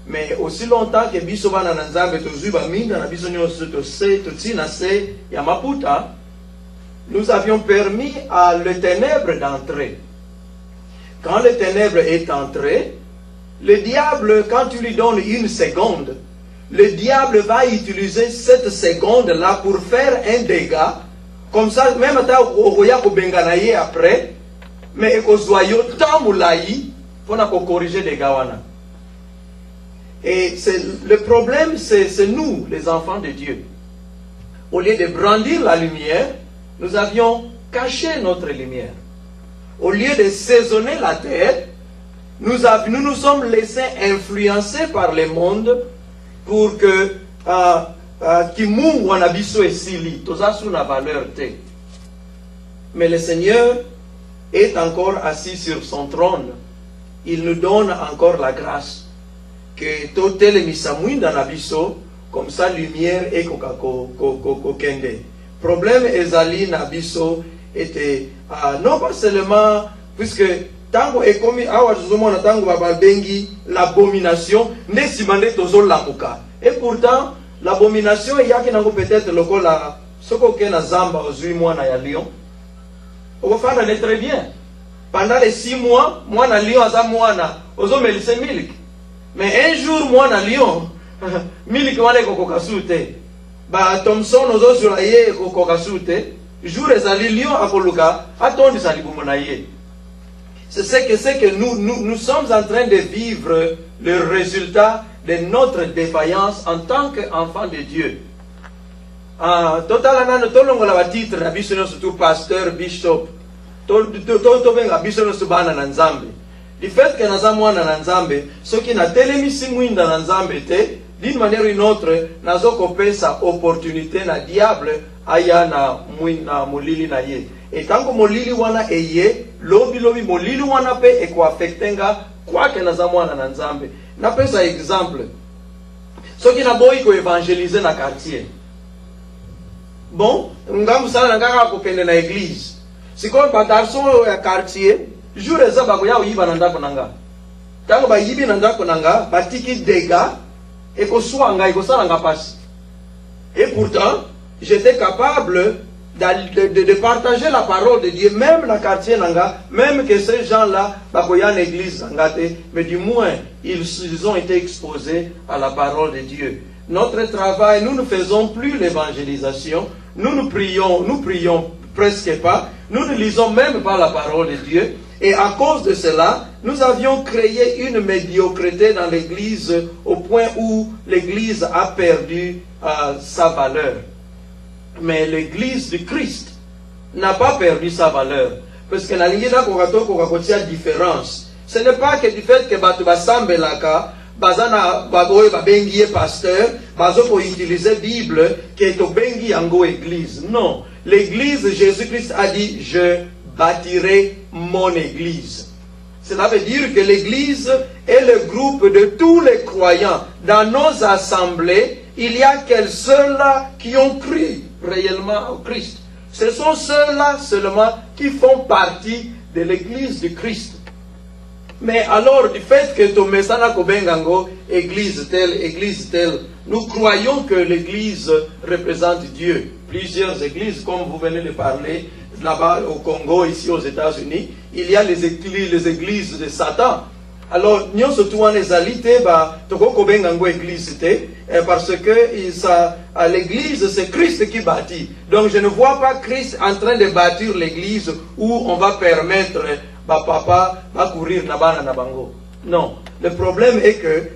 A: Mais aussi longtemps que biso bana na nzambe tozwi ba minda na biso nyonso totina se ya maputa, nous avions permis à le ténèbre d'entrer. Quand le ténèbre est entré, le diable, quand tu lui donnes une seconde, le diable va utiliser cette seconde-là pour faire un dégât. Comme ça, même après, mais pour corriger les gawana. Et le problème, c'est nous, les enfants de Dieu. Au lieu de brandir la lumière, nous avions caché notre lumière. Au lieu de saisonner la terre, nous nous sommes laissés influencer par le monde pour que Kimungu wanabiso esili, tozasu na valeur te. Mais le Seigneur est encore assis sur son trône. Il nous donne encore la grâce que totele misamwinda na biso, comme ça lumière et kokende. Problème ezali na biso était non pas seulement puisque tango ekomi awa tuzomona tango babengi l'abomination nesimande tozolamuka. Et pourtant l'abomination yaki nango peut-être lokola soko ke na zamba ozui mwana ya lion. Okofana ne très bien. Pendant les 6 mois, mwana lion aza mwana ozomelise milk. Mais un jour mwana lion milk wana kokokasute. Ba Thomson ozosula ye kokokasute. Jour ezali lion akoluka atondi salibumona ye. C'est ce que nous sommes en train de vivre le résultat de notre défaillance en tant qu'enfants de Dieu. Total anano tolongola ba titre na biso no surtout pasteur bishop. To benga biso no subana na nzambe. Du fait que naza mwana na nzambe, soki na telemisi mwinda na nzambe te, d'une manière ou une autre, nazo kopesa opportunité na diable aya na mwina molili na ye. Et tant que molili wana eye, lobi molili wana pe eko affectenga kwa ke naza mwana na nzambe. Na pesa exemple. Soki na boyi ko évangéliser na quartier. Bon, ngamu sala na kaka kokende na église. Siko ba garçon ya quartier, jour eza ba ko ya uyiba na ndako nanga. Tango ba yibi na ndako nanga, batiki dégâts et ko swanga iko sala nga pasi. Et pourtant, j'étais capable de partager la parole de Dieu, même la quartier nanga, même que ces gens-là, bakoya l'église nangate, mais du moins, ils ont été exposés à la parole de Dieu. Notre travail, nous ne faisons plus l'évangélisation, nous prions presque pas, nous ne lisons même pas la parole de Dieu, Et à cause de cela, nous avions créé une médiocrité dans l'Église au point où l'Église a perdu sa valeur. Mais l'Église de Christ n'a pas perdu sa valeur. Parce que la ligne a différence. Ce n'est pas que du fait que Batu Basambelaka, Bazana Bagoy Babengi pasteur, Bazo pour utiliser Bible, qui est au Bengi Ango Église. Non. L'Église, Jésus-Christ a dit, je bâtirai mon Église. Cela veut dire que l'Église est le groupe de tous les croyants. Dans nos assemblées, il y a que ceux-là qui ont cru réellement au Christ. Ce sont ceux-là seulement qui font partie de l'Église de Christ. Mais alors, du fait que Tomesana Kobengango, Église telle, nous croyons que l'Église représente Dieu. Plusieurs églises, comme vous venez de parler, là-bas au Congo, ici aux États-Unis, il y a les églises de Satan. Alors, nous surtout en égalité, parce que l'église, c'est Christ qui bâtit. Donc, je ne vois pas Christ en train de bâtir l'église où on va permettre papa va courir nabana nabango. Non. Le problème est que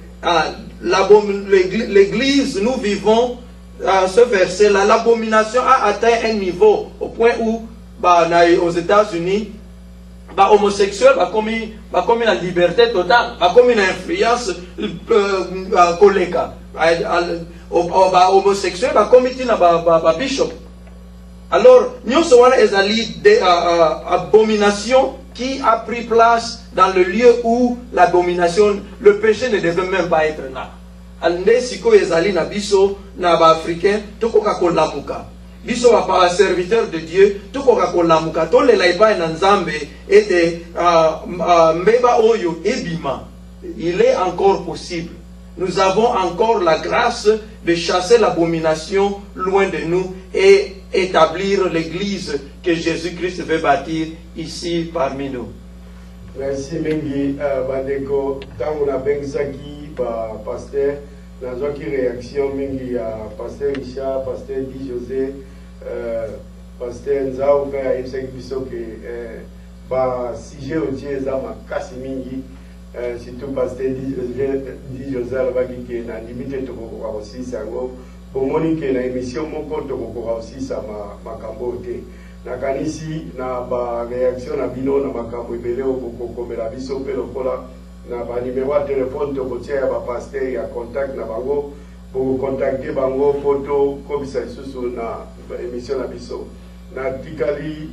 A: l'église, nous vivons ce verset-là, l'abomination a atteint un niveau au point où aux États-Unis, homosexuel va comme la liberté totale, va comme une influence collègue. Homosexuel va comme une bishop. Alors, nous sommes des abominations qui a pris place dans le lieu où l'abomination, le péché ne devait même pas être là. Ande siko ezali na biso na ba africain tokoka kolamuka. Biso ba serviteur de Dieu tokoka kolamuka to lela ipa na nzambe ete mbeba oyo ebima. Il est encore possible. Nous avons encore la grâce de chasser l'abomination loin de nous et établir l'église que Jésus-Christ veut bâtir ici parmi nous.
C: Merci Mengi Bandeko. Tant on a Bengzaki, pasteur, dans une réaction Mengi à pasteur Richard, pasteur Guy José, pasteur Nzao, frère Aïmsek Bisso, que si j'ai odié Zama Kassi Mengi, surtout pasteur Guy José, qui est dans limite de aussi, c'est un gros. Pour monique na émission mon compte aussi ça ma cambote na kanisi na ba réaction na bino na makambo ebele okokomela biso pe lokola na ba numéro de téléphone to kotia ba pasteur ya contact na bango pour contacter bango photo kobisa isusu na émission na biso na tikali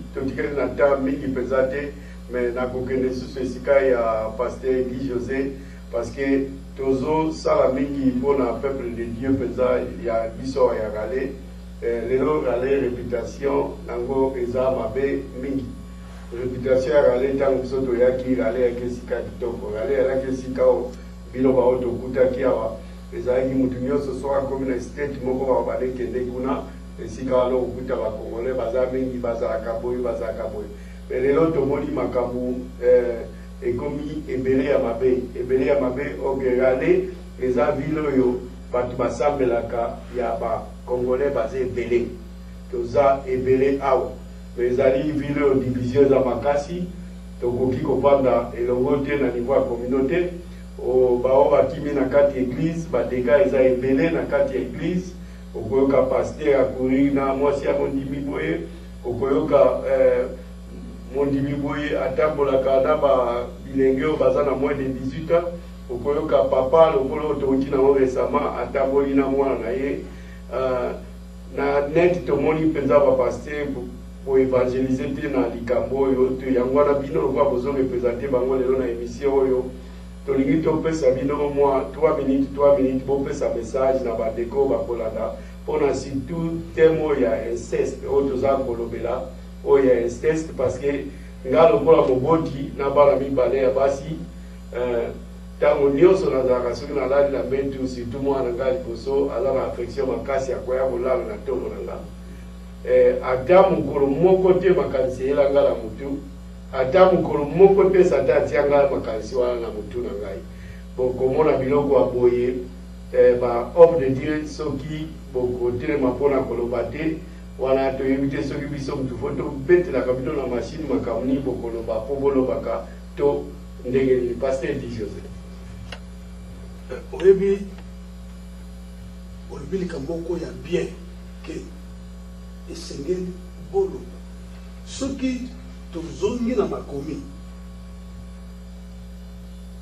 C: na ta mingi pesate mais na kokende susu esika ya pasteur Guy José parce que tozo sala mingi pona peuple de Dieu peza ya biso ya galé lelo galé réputation nango eza mabe mingi réputation ya galé tango biso to yaki galé ya kesika kitoko galé ya kesika o bilo ba oto kutaki awa eza yi mutu nyonso so akomi na state moko ba bale kende kuna esika walo okuta ba kongole baza mingi baza akaboyi mais lelo to moni makambu ekomi ebele ya mabe ogerale eza ville oyo bato basambelaka ya bakongolais baza ebele toza ebele awa mais ezali ville oyo division eza makasi tokoki kovanda elongo te na niveau ya communauté bao bakimi na kati église badega eza ebele na kati ya église okoyoka paster akuri na mwasi ya mondimi boye okoyoka mondimi boye atambolaka na bilenge oyo baza na moins de 18 ans okoyoka papa lokolo otouti nango récemment atamboli na mwana na ye na net tomoni mpenza bapaster poévangélize te na likambo oyo to yango wana bino lokwa bozorepresente bango lelo na émission oyo tolingi topesa bino mwa 3 minutes bopesa message na bandeko bakolanda mpona surtout temo ya inceste oyo toza kolobela oyo ya inceste parce que nga lokola moboti na bana mibale ya basi ntango nyonso nazalaka soki nalali na mbetu surtout mwana nga liboso aza na affection makasi ya koya kolala na ntongo na nga ata mokolo moko te makanisi eyela nga na mutu ata mokolo moko te sata atia nga makanisi wana na mutu na ngai bokomona biloko ya boye ba homme de Dieu soki bokotelema mpona koloba te wana toyebi te soki biso mutu fo tobetelaka bino na machine makambo nini bokoloba po bolobaka to ndenge nini. Pasteur Di José
B: oyebi likambo moko ya bien ke esengeli bolo soki tozongi na makomi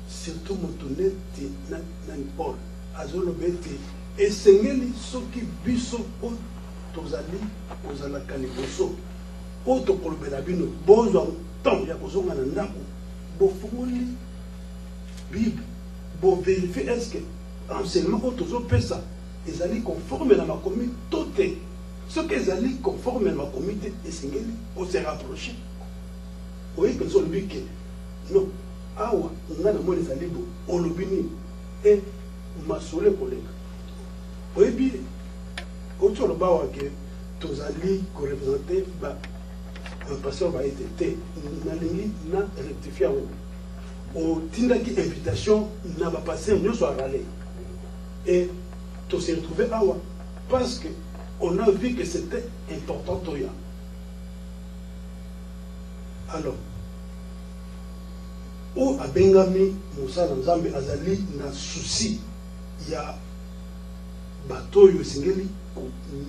B: surtout moto neti nani Paul azoloba ete esengeli soki biso o tozali kozalaka liboso o tokolobela bino bozwa ntango ya kozonga na ndako bofungoli bible boverifie eske enseignement oyo tozopesa ezali conforme na makomi to te. Soki ezali conforme na makomi te esengeli ose rapproche oyebi mpenza olobi ke non awa nga na moni ezali bo olobi nini e masolo koleka oyebi oti oloba awa ke tozali korepresente bapasteur baete te nalingi na rectifie yango otindaki invitation na bapasteur nyonso arale et to se retrouver awa parce que on a vu que c'était important toya. Alors o abengami musala nzambe azali na souci ya bato yo singeli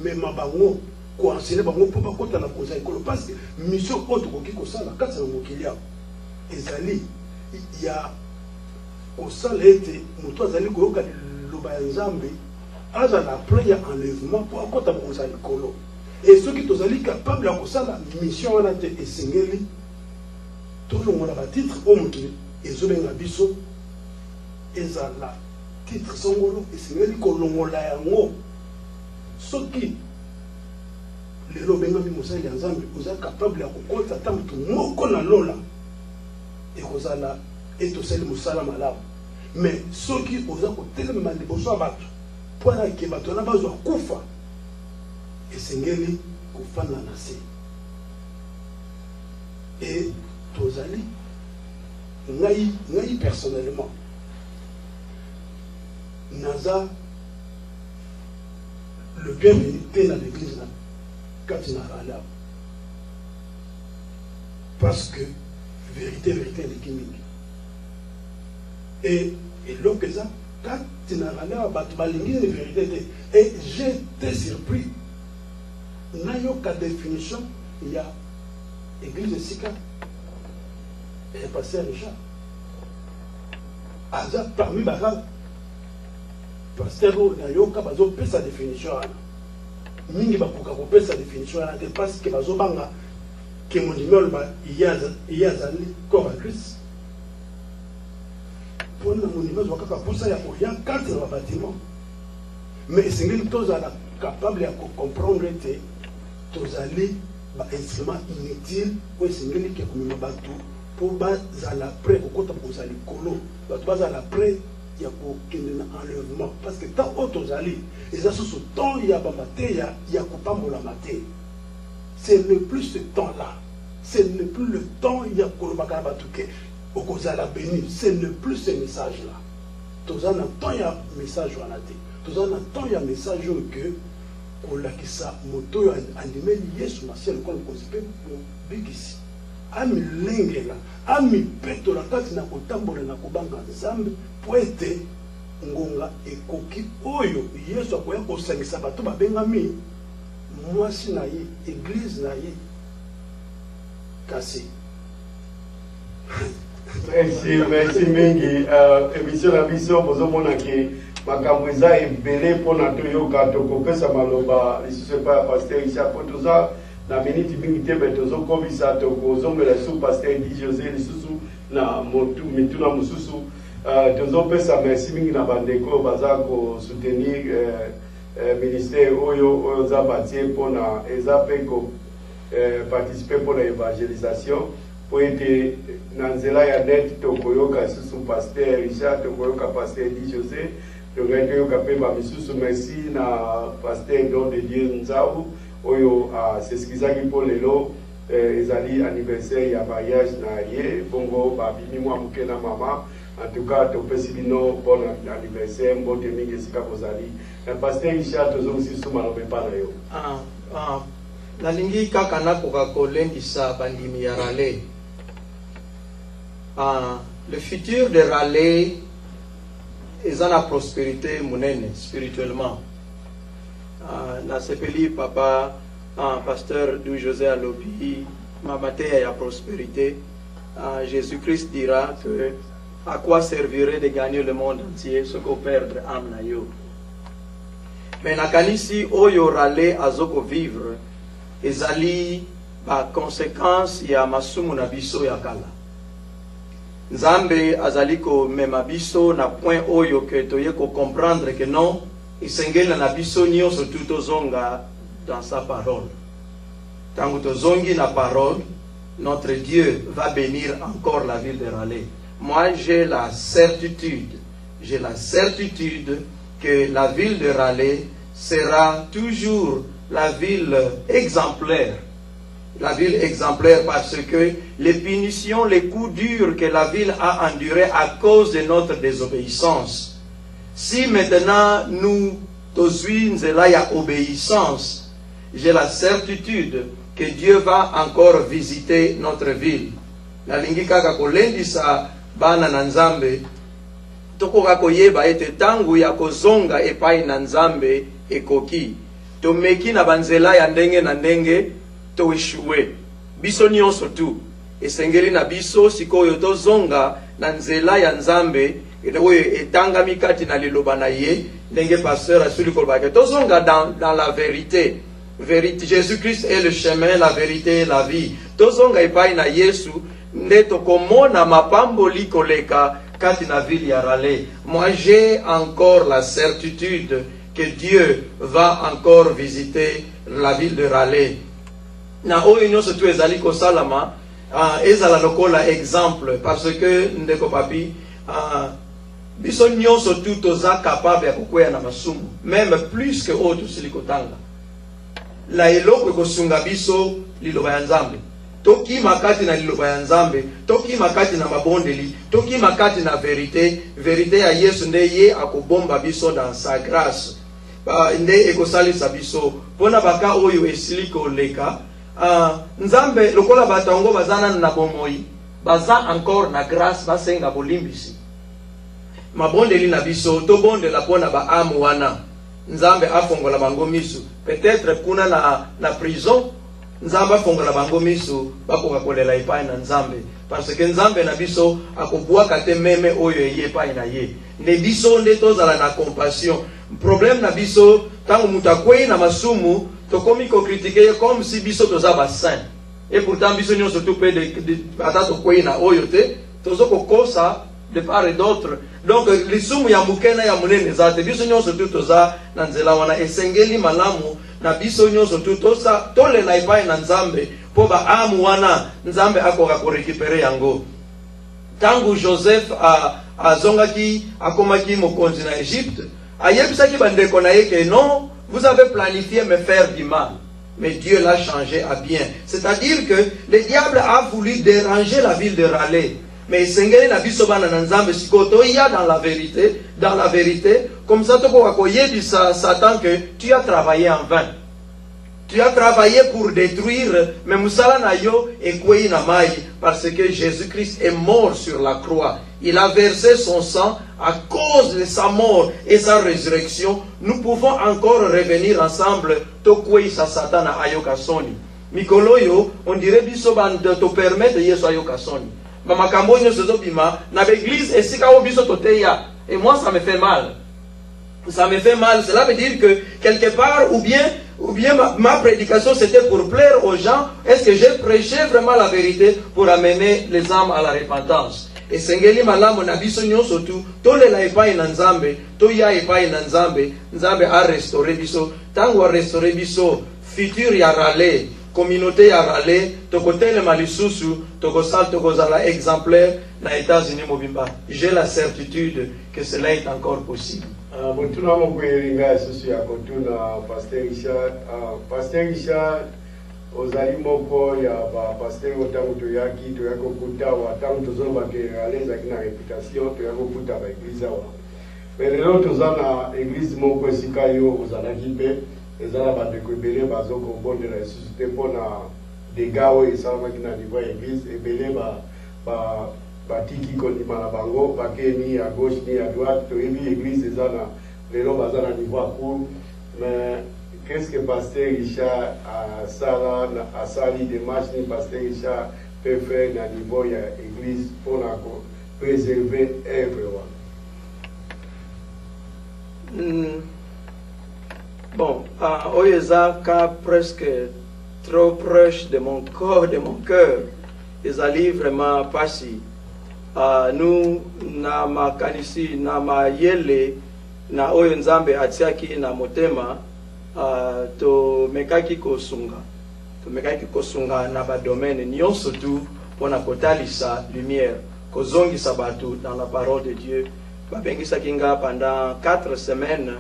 B: mema bango ko enseigner bango po bakota na conseil ekolo parce que mission oto koki kosala kati na mokili yao ezali ya kosala ete moto azali koyoka liloba ya nzambe azala après ya enlèvement po akota na conseil ekolo et ceux qui tozali capable ya kosala mission wana te esengeli tolongola batitre o moto ezobenga biso ezala titre songolo esengeli kolongola yango soki lelo bengami mosali ya nzambe oza capable ya kokota ata moto moko na lola ekozala etosali mosala malamu mais soki oza kotelema liboso ya bato mpo anake bato wana bazwa kufa esengeli kofanda na se et tozali ngai personnellement naza le bienvenu te na l'église na kati na ala parce que vérité eleki mingi et eloko eza kati na ala bato balingi na vérité te et j'étais surpris nayoka définition ya église esika et pasteur Richard aza parmi baka pasteur nayoka bazopesa définition wana mingi bakoka kopesa définition wana te parce que bazobanga ke mondimi oloba iye azali corps à Christ mpona mondimi azwa kaka mposa ya koya kati na babâtiment mais esengeli tozala capable ya kocomprendre te tozali bainstrument inutile oyo esengeli ke komema bato mpo bazala prêt kokota kozala likolo bato bazala prêt ya kokende na enlèvement parce que tant oyo tozali eza susu temps ya bamateya ya kopambolama te ce n'est plus ce temps là ce n'est plus le temps ya kolobaka na bato ke okozala béni ce n'est plus ce message là toza na temps ya message wana te toza na temps ya message oyo ke kolakisa moto oyo andimeli yesu masiya lokola mokonzi mpe mobikisi amilengela amipetola kati na kotambola na kobanga nzambe po ete ngonga ekoki oyo yesu akoya kosangisa bato babengami mwasi na ye église na ye kasi
C: merci mingi émission na biso bozomona ke makambo eza ebele mpona toyoka tokopesa maloba lisusu epai ya pasteur Richard po toza na miniti mingi te me tozokomisa tokozongela su pasteur Di José lisusu na mituna mosusu tozopesa merci mingi na bandeko baza kosoutenir ministère oyo oza batie mpona eza mpe koparticipe mpona évangélisation po ete na nzela ya net tokoyoka lisusu pasteur Richard tokoyoka pasteur Di José tokai toyoka mpe bamisusu merci na pasteur Don de Dieu Nzabu oyo sesikizaki mpo lelo ezali anniversaire ya mariage na ye bongo babimi mwa moke na mama en tout cas topesi bino bon anniversaire mbote mingi esika bozali na pasteur Richard tozongisi su maloba epa na yo
A: nalingi kaka nakoka kolendisa bandimi ya Raleigh. Le futur de Raleigh est dans la prospérité monene spirituellement. Na sepeli papa pasteur du José Alobi mamate ya prospérité. Jésus-Christ dira que à quoi servirait de gagner le monde entier ce qu'on perdre âme na yo. Mais nakanisi oyo Raleigh azoko vivre ezali ba conséquence ya masumu na biso ya kala. Nzambe azali ko mema biso na point oyo que toye ko comprendre que non isengela na biso nyonso tutozonga dans sa parole. Tango tozongi na parole, notre Dieu va bénir encore la ville de Raleigh. Moi j'ai la certitude que la ville de Raleigh sera toujours la ville exemplaire. La ville exemplaire parce que les punitions, les coups durs que la ville a endurés à cause de notre désobéissance. Si maintenant nous tozuinzela ya obéissance, j'ai la certitude que Dieu va encore visiter notre ville. Nalingi kaka kolendisa bana na Nzambe tokoka koyeba ete tangu ya kozonga epai na Nzambe ekoki tomeki na banzela ya ndenge na ndenge to eshue biso nyonso tu esengeli na biso sikoyo tozonga na nzela ya Nzambe oyo etangami kati na liloba na ye ndenge pasteur asuli kolobaka tozonga dans la vérité. Jésus-Christ est le chemin, la vérité et la vie. Tozonga epai na Yesu nde tokomona mapamboli koleka kati na ville ya Raleigh. Moi j'ai encore la certitude que Dieu va encore visiter la ville de Raleigh. Na oyo nyonso tu ezali kosalama ezala lokola exemple parce que ndeko papi biso nyonso tu toza capable ya kokwea na masumu même plus que oyo tosili kotanga. La eloko ekosunga biso liloba ya Nzambe. Toki makati na liloba ya Nzambe, toki makati na mabondeli, toki makati na vérité ya Yesu nde ye akobomba biso dans sa grâce. Nde ekosalisa biso pona baka oyo esili koleka. Nzambe lokola batango bazana na bomoi, baza encore na grâce basenga bolimbisi. Mabondeli na biso to bondela pona ba amu wana. Nzambe afongola bango misu. Peut-être kuna na prison Nzambe afongola bango misu bakoka kolela epai na Nzambe parce que Nzambe na biso akobwaka te meme oyo eye epai na ye. Ne biso nde tozala na compassion. Problème na biso tango mutakwei na masumu tokomi ko critiquer comme si biso toza ba saint. Et pourtant biso nyonso to pe de ata tokwei na oyo te tozoko kosa de part et d'autre. Donc lisumu ya mukena ya munene zate biso nyonso tu toza na nzela wana esengeli malamu na biso nyonso tu tosa tolela epai na Nzambe po ba amu wana Nzambe akoka ko récupérer yango. Tangu Joseph azongaki akomaki mokonzi na Égypte ayebisaki bandeko na ye que non, vous avez planifié me faire du mal, mais Dieu l'a changé à bien. C'est-à-dire que le diable a voulu déranger la ville de Raleigh. Mais sengeli na biso bana na Nzambe sikoto ya dans la vérité, comme ça to ko koyebisa Satan que tu as travaillé en vain. Tu as travaillé pour détruire, mais musala na yo ekwei na mai parce que Jésus-Christ est mort sur la croix. Il a versé son sang à cause de sa mort et sa résurrection. Nous pouvons encore revenir ensemble to kwei sa Satan na ayoka soni. Mikolo yo on dirait biso ban de te permettre yeso ayoka soni. Mamakambo nyonso zobima na l'église esika o biso toteya et moi ça me fait mal. Ça me fait mal. Cela veut dire que quelque part ou bien ma prédication c'était pour plaire aux gens. Est-ce que j'ai prêché vraiment la vérité pour amener les âmes à la repentance? Et sengeli malamu na biso nyonso tu tolela epai na Nzambe, toya epai na Nzambe, Nzambe a restauré biso, tango a restauré biso futur ya Raleigh. Communauté ya Raleigh, tokotele malisusu, tokosal tokozala exemplaire na États-Unis mobimba. J'ai la certitude que cela est encore possible.
C: Mutuna mokwelinga susu ya kotuna Pasteur Richard ozali moko ya ba pasteur otango toyaki toyakokuta watango tozomba ke Raleigh zaki na réputation toyakokuta ba église wa. Mais lelo tozana église moko esika yo ozalaki pe ezala bandeko ebele bazokobondela lisusu te mpona dega oyo esalamaki na niveau ya église ebele batiki kondima na bango bake ni à gauche ni à droite toyebi église eza na lelo baza na niveau ya cour mais qu'est-ce que pasteur Richard asali démarche ni pasteur Richard peut faire na niveau ya église mpona préserver œuvre wana?
A: Bon, Oyeza ka presque trop proche de mon corps, de mon cœur. Ils allaient vraiment passer. Nous, na makanisi, na mayele, na oyenzambe atiaki na motema, to mekaki kosunga. To mekaki kosunga na ba domaine nyonso tu pona kotalisa lumière, kozongi sabatu dans la parole de Dieu. Babengisa kinga pendant 4 semaines.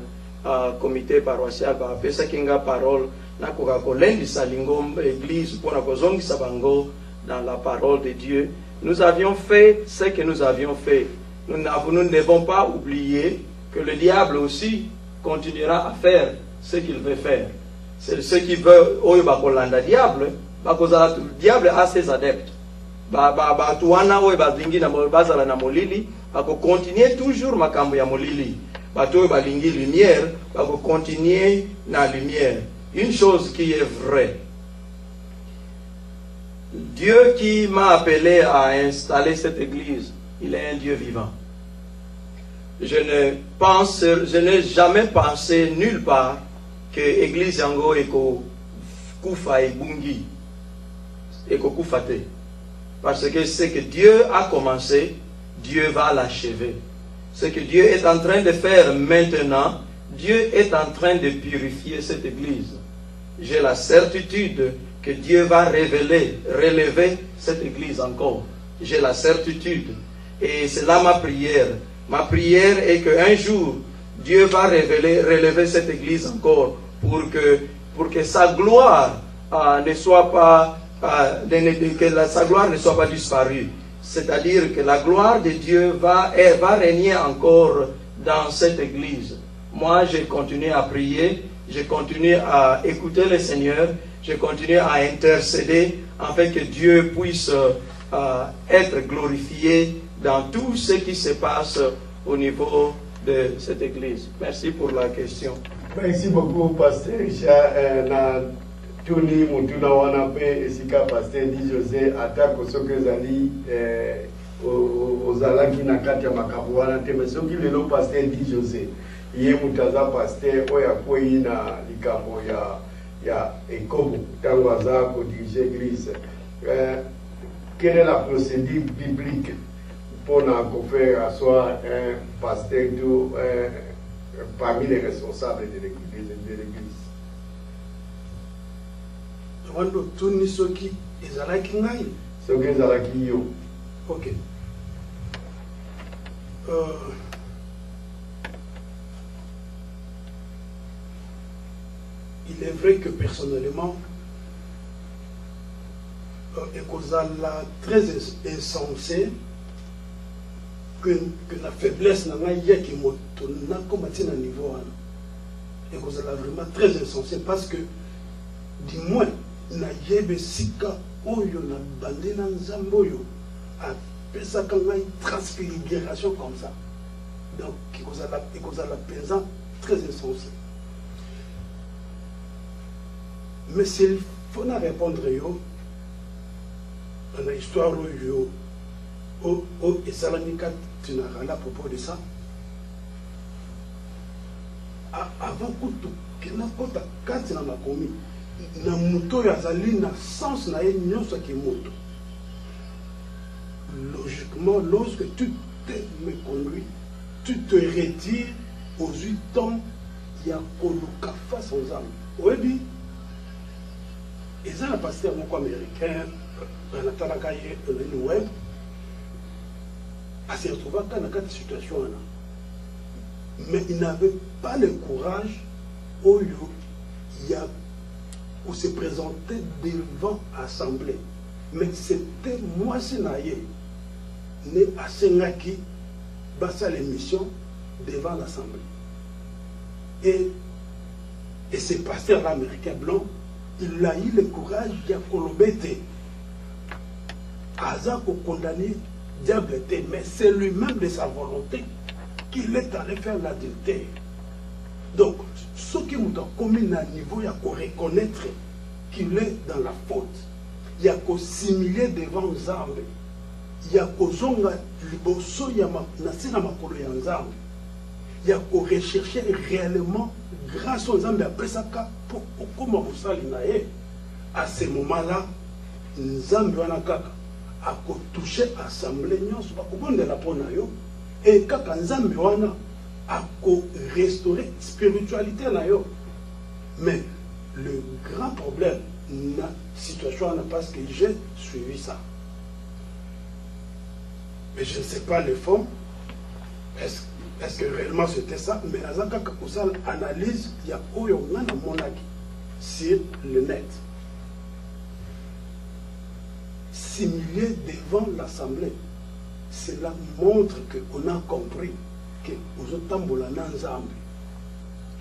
A: Comité paroissial bapesa kinga parole na kolendisa lingombe église pour na kozongisa bango dans la parole de Dieu. Nous avions fait ce que nous avions fait. Nous ne devons pas oublier que le diable aussi continuera à faire ce qu'il veut faire. C'est ce qui veut oyo bakolanda diable, bakozala diable a ses adeptes. Tuana oyo bazingi na bazala na molili, bako continuer toujours makambo ya molili. Bato balingi lumière, bako continuer na lumière. Une chose qui est vraie. Dieu qui m'a appelé à installer cette église, il est un Dieu vivant. Je n'ai jamais pensé nulle part que l'église yango eko kufa e bungi, eko kufate. Parce que ce que Dieu a commencé, Dieu va l'achever. Ce que Dieu est en train de faire maintenant, Dieu est en train de purifier cette église. J'ai la certitude que Dieu va relever cette église encore. J'ai la certitude. Et c'est là ma prière. Ma prière est qu'un jour, Dieu va relever cette église encore pour que sa gloire ne soit pas, sa gloire ne soit pas disparue. C'est-à-dire que la gloire de Dieu va régner encore dans cette église. Moi, j'ai continué à prier, j'ai continué à écouter le Seigneur, j'ai continué à intercéder afin que Dieu puisse être glorifié dans tout ce qui se passe au niveau de cette église. Merci pour la question.
C: Merci beaucoup, Pasteur Richard. Tuni mutuna wana pe esika Pasteur Di José atako soki ezali ozalaki na kati ya makambo wana te mais soki lelo Pasteur Di José ye mutaza pasteur oyo akwei na likambo ya ekobo ntango aza kodirige église. Quelle est la procédure biblique pour faire asseoir un pasteur parmi les responsables de l'église?
B: Wando tuni soki ezalaki ngai
C: soki ezalaki yo.
B: Ok. Il est vrai que personnellement ekozala très insensé que la faiblesse n'a yaki moto na komati na niveau wana. Ekozala vraiment très insensé parce que du moins na yebe sika oyo na bande na nzambe oyo apesaka ngai transfiguration comme ça. Donc ekozala pesant très insensé. Mais s'il faut na répondre yo dans l'histoire oyo et Salonika tunarala à propos de ça, avant que tu n'as pas ta carte dans la commune na moto ya zali na sens na ye nyonso ki moto. Logiquement, lorsque tu me conduis, tu te retires aux 8 ans ya koluka face aux âmes. Oui, et ça la pasteur moko américain dans la talakaye de web a se retrouvé dans cette situation là. Mais il n'avait pas le courage où se présenter devant l'assemblée. Mais c'était moi, c'est naïe, né à Sengaki, bassa l'émission devant l'assemblée. Et Et ce pasteur américain blanc, il a eu le courage de Kolobete. Aza ko condamné diable, mais c'est lui-même de sa volonté qu'il est allé faire l'adultère. Donc, ce qui nous a commis à un niveau, il y a qu'à reconnaître qu'il est dans la faute. Il y a qu'à s'humilier devant Nzambe. Il y a qu'à zonga liboso ya nasina makolo ya Nzambe. Il y a qu'à rechercher réellement grâce au Nzambe après ça pour comment vous salinaye. À ce moment-là, Nzambe wana kaka a touché l'assemblée nyonso ba kobondela pona yo et kaka Nzambe wana a restaurer spiritualité na yo. Mais le grand problème na situation n'a parce que j'ai suivi ça. Mais je ne sais pas le fond. Est-ce que réellement c'était ça? Mais Azaka Kakosal analyse, il y a Oyongana Monaki sur le net. Simuler devant l'Assemblée, cela montre qu'on a compris que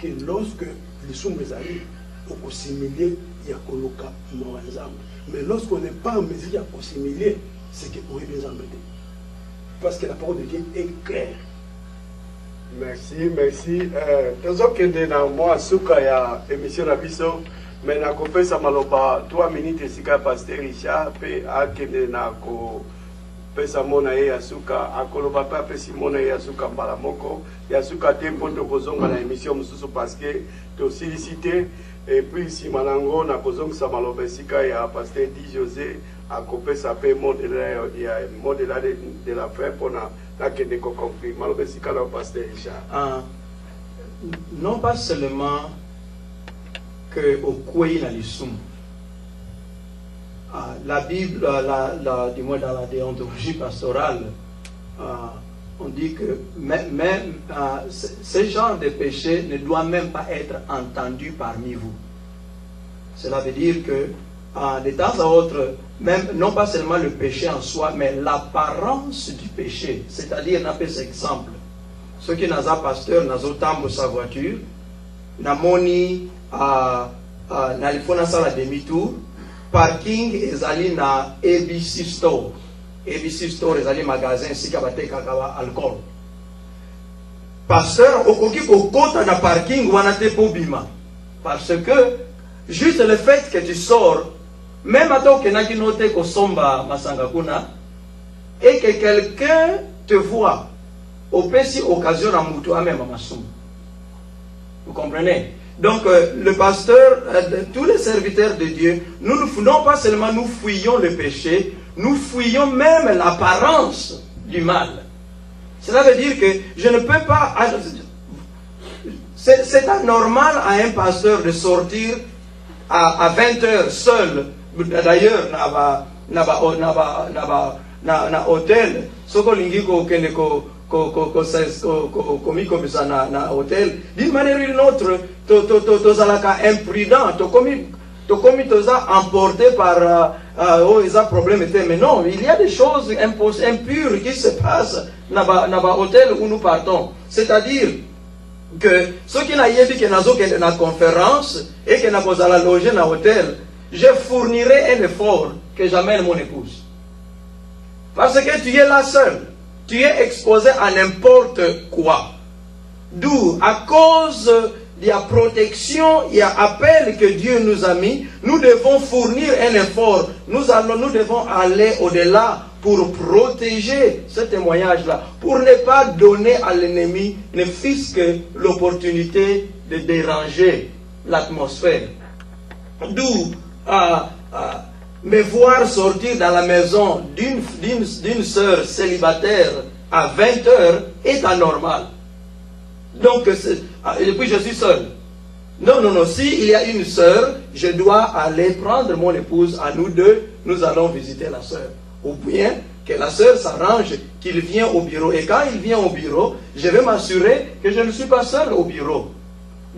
B: que lorsque les soumezali ont simulé, il y a Koloka Moanzambe. Mais lorsqu'on n'est pas en mesure de simuler, c'est qu'on est bien embêté. Parce que la parole de Dieu est claire.
C: Merci, merci. Tozokende na moi suka ya émission na biso, mais na kopesa maloba 3 minutes esika pasteur Richard pe akende na ko pesa mona ye ya suka akoloba pa pesi mona ye ya suka mbala moko ya suka tempo to kozonga na émission mususu parce que to sollicité et puis si manango na kozonga sa maloba esika ya pasteur Di José akopesa pe modèle ya modèle de la fin pona nakende ko compris maloba esika la pasteur Richard.
A: Non pas seulement que au Koué la lisum. La Bible, du moins dans la déontologie pastorale, on dit que même ce genre de péché ne doit même pas être entendu parmi vous. Cela veut dire que de temps à autre, même non pas seulement le péché en soi, mais l'apparence du péché. C'est-à-dire, on appelle cet exemple. Ceux qui n'ont pas pasteur, n'ont pas sa voiture, n'a moni n'a la demi-tour. Parking ezali na ABC Store. ABC Store ezali magasin sika bateka kawa alcool. Pasteur okoki kokota na parking wana te po bima. Parce que juste le fait que tu sors, même ato kenaki note ko somba masanga kuna, et que quelqu'un te voit, opesi occasion na mutu amema masumu. Vous comprenez? Donc, le pasteur, tous les serviteurs de Dieu, non pas seulement nous fuyons le péché, nous fuyons même l'apparence du mal. Cela veut dire que je ne peux pas... C'est anormal à un pasteur de sortir à 20 heures seul. D'ailleurs, na hôtel, na hôtel d'une manière ou d'une autre tozalaka imprudent toza emporté par problème mais non, il y a des choses impures qui se passent dans hôtel où nous partons. C'est-à-dire que ceux qui n'ont pas na conférence et qui n'ont pas logé dans l'hôtel, je fournirai un effort que j'amène mon épouse, parce que tu es là seul. Tu es exposé à n'importe quoi. D'où, à cause de la protection et l'appel que Dieu nous a mis, nous devons fournir un effort. Nous devons aller au-delà pour protéger ce témoignage-là, pour ne pas donner à l'ennemi ne fût-ce que l'opportunité de déranger l'atmosphère. D'où, me voir sortir dans la maison d'une sœur célibataire à 20 heures est anormal. Donc, et puis je suis seul. Non, si il y a une sœur, je dois aller prendre mon épouse, à nous deux, nous allons visiter la sœur. Ou bien que la sœur s'arrange, qu'il vienne au bureau. Et quand il vient au bureau, je vais m'assurer que je ne suis pas seul au bureau.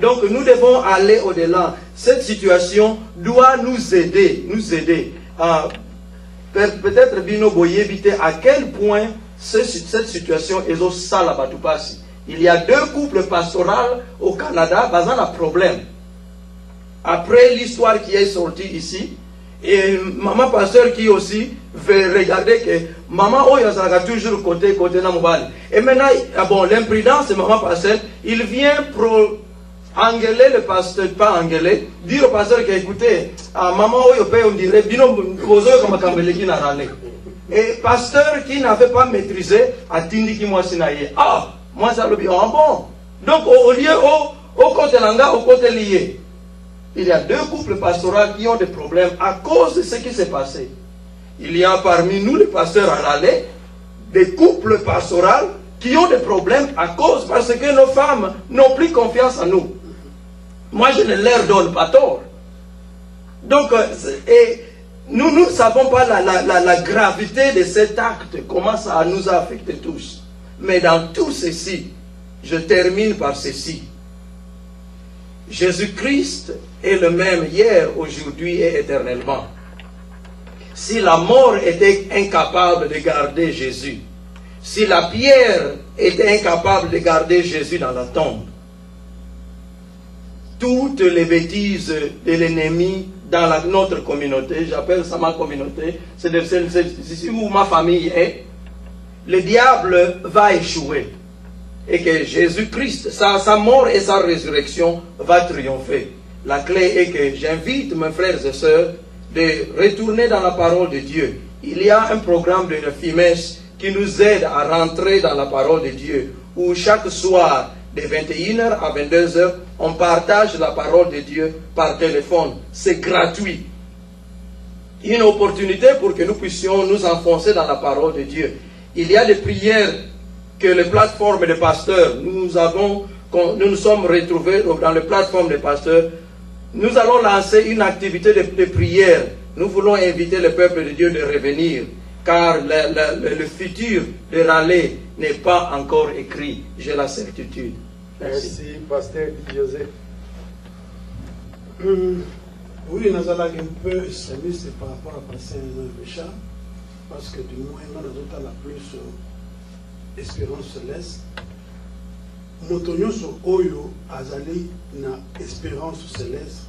A: Donc nous devons aller au-delà. Cette situation doit nous aider. Peut-être Bino Boye éviter à quel point cette situation est au Salabatupasi. Il y a 2 couples pastoraux au Canada basant un problème. après l'histoire qui est sortie ici, et maman pasteur qui aussi veut regarder que maman Oyo sera toujours côté Namouval. Et maintenant, bon, l'imprudence de maman pasteur, il vient engueuler le pasteur, pas engueuler, dire au pasteur que écoutez, maman Oyo on dirait, et pasteur qui n'avait pas maîtrisé, a dit moi sinaye. Ah, moi ça le bien, bon. Donc au lieu, au côté langa, au côté lié. Il y a deux couples pastoraux qui ont des problèmes à cause de ce qui s'est passé. Il y a parmi nous, les pasteurs à Raleigh, des couples pastoraux qui ont des problèmes à cause parce que nos femmes n'ont plus confiance en nous. Moi, je ne leur donne pas tort. Donc, et nous ne savons pas la gravité de cet acte, comment ça nous a affecté tous. Mais dans tout ceci, je termine par ceci. Jésus-Christ est le même hier, aujourd'hui et éternellement. Si la mort était incapable de garder Jésus, si la pierre était incapable de garder Jésus dans la tombe, toutes les bêtises de l'ennemi dans notre communauté, j'appelle ça ma communauté, c'est ici où ma famille est, le diable va échouer. Et que Jésus-Christ, sa mort et sa résurrection va triompher. La clé est que j'invite mes frères et sœurs de retourner dans la parole de Dieu. Il y a un programme de FIMES qui nous aide à rentrer dans la parole de Dieu, où chaque soir, de 21h à 22h, on partage la parole de Dieu par téléphone. C'est gratuit. Une opportunité pour que nous puissions nous enfoncer dans la parole de Dieu. Il y a des prières que les plateformes de pasteurs, nous nous sommes retrouvés dans les plateformes de pasteurs. Nous allons lancer une activité de prière. Nous voulons inviter le peuple de Dieu de revenir, car le futur de Raleigh n'est pas encore écrit. J'ai la certitude.
C: Merci, pasteur José.
B: Oui, nous allons un peu extrémiste par rapport à pasteur Richard, parce que du moins, nous avons la plus espérance céleste. Motonyo so oyo azali na espérance céleste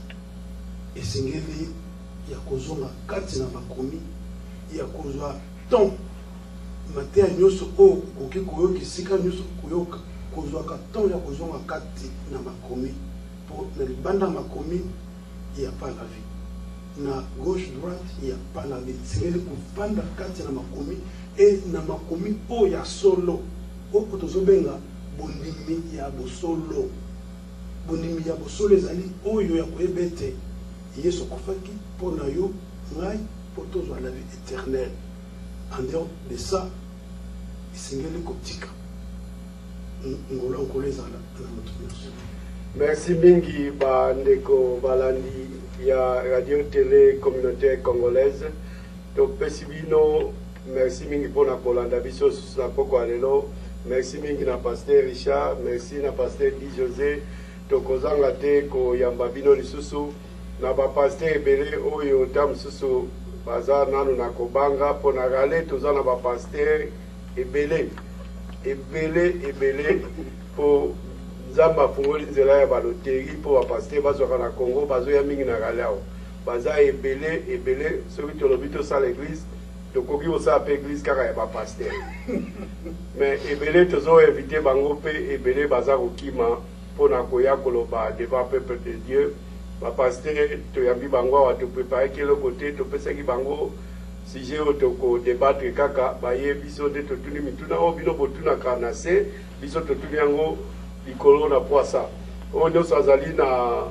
B: esengeli ya kozonga kati na makomi ya kozwa ton mateya nyonso oyo okoki koyoka esika nyonso koyoka kozwaka ton ya kozonga kati na makomi mpo na libanda ya makomi ya pas la vie, na gauche droite ya pas la vie, esengeli kovanda kati na makomi e na makomi oyo ya solo oyo tozobenga bondimi ya bosolo. Bondimi ya bosolo ezali oyo ya koyeba ete Yesu akufaki mpo na yo ngai mpo tozwa la vie éternelle. En dehors de ça, esengeli kotika ngolo nkolo ezala na moto nyonso.
C: Merci mingi bandeko balandi ya radio télé communautaire congolaise. Topesi bino merci mingi mpona kolanda biso susu na poko ya lelo. Merci mingi na pasteur Richard, merci na pasteur Di José. Tokozanga te koyamba bino lisusu na ba pasteur ebele oyo ta mosusu baza nanu na kobanga mpo na Raleigh toza na ba pasteur ebele mpo nzambe afungoli nzela ya baloteri mpo ba pasteur bazwaka na Congo bazoya mingi na Raleigh awa baza ebele soki tolobi tosala église tokoki kosala mpe église kaka ya bapaster. Mais ebele tozoinvite bango mpe ebele baza kokima mpona koya koloba devant peuple de Dieu. Bapaster toyambi bango awa toprepareki eloko te, topesaki bango sujet oyo tokodebatre kaka baye biso nde totuni mituna oyo bino botunaka na se biso totuni yango likolo na poisa oyo nyonso azali na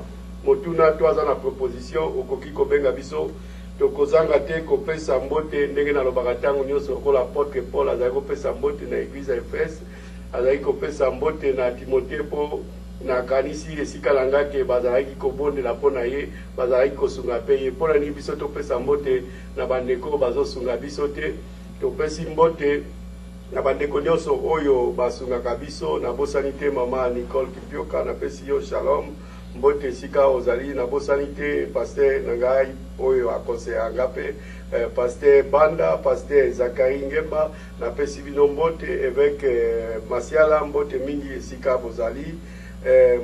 C: motuna to aza na proposition okoki kobenga biso. Tokozanga te kopesa mbote ndenge nalobaka ntango nyonso lokola apôtre Paul azali kopesa mbote na église ya Efese, azali kopesa mbote na Timothée mpo na kanisi esika na ngaki bazalaki kobondela mpo na ye, bazalaki kosunga mpe ye. Mpo na nini biso topesa mbote na bandeko bazosunga biso te? Topesi mbote na bandeko nyonso oyo basungaka biso. Nabosani te mama Nicole Kipioka, napesi yo shalom. Mbote esika ozali nabosani te pasteur na ngai oyo akonseya nga mpe pasteur Banda, pasteur Zakari Ngemba, napesi bino mbote évêque Masiala, mbote mingi esika bozali,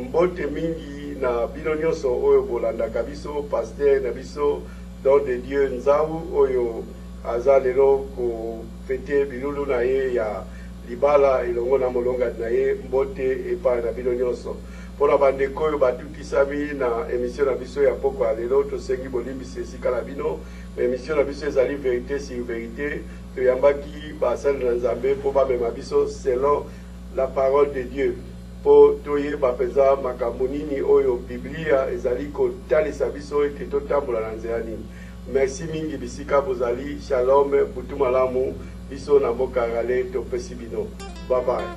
C: mbote mingi na bino nyonso oyo bolandaka biso pasteur na biso don de Dieu Nzau oyo aza lelo ko fete bilulu na ye ya libala elongo na molonga na ye mbote epa na bino nyonso pona bandeko oyo batutisami na émission na biso ya poko ya lelo tosengi bolimbisa esika na bino émission na biso ezali vérité sur vérité toyambaki basali na Nzambe mpo bamema biso selon la parole de Dieu po toyeba mpenza makambo nini oyo Biblia ezali kotalisa biso ete totambola na nzela nini. Merci mingi bisika bozali, shalom, butu malamu, biso na mboka ngale topesi bino. Bye bye.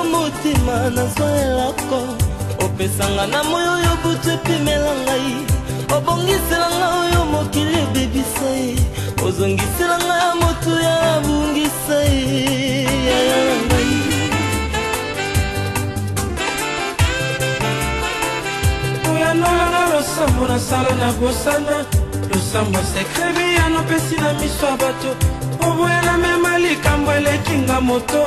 D: Mutima na zoelako opesanga na moyo yo butu epimela ngai obongisela nga oyo mokili ebebisa ye ozongisela nga ya motu ya bungisa ye yaya ngai oyanolanga losambo na sala na bosana losambo sekrebi ya nopesi na miso ya bato oboya na mema likambo elekinga moto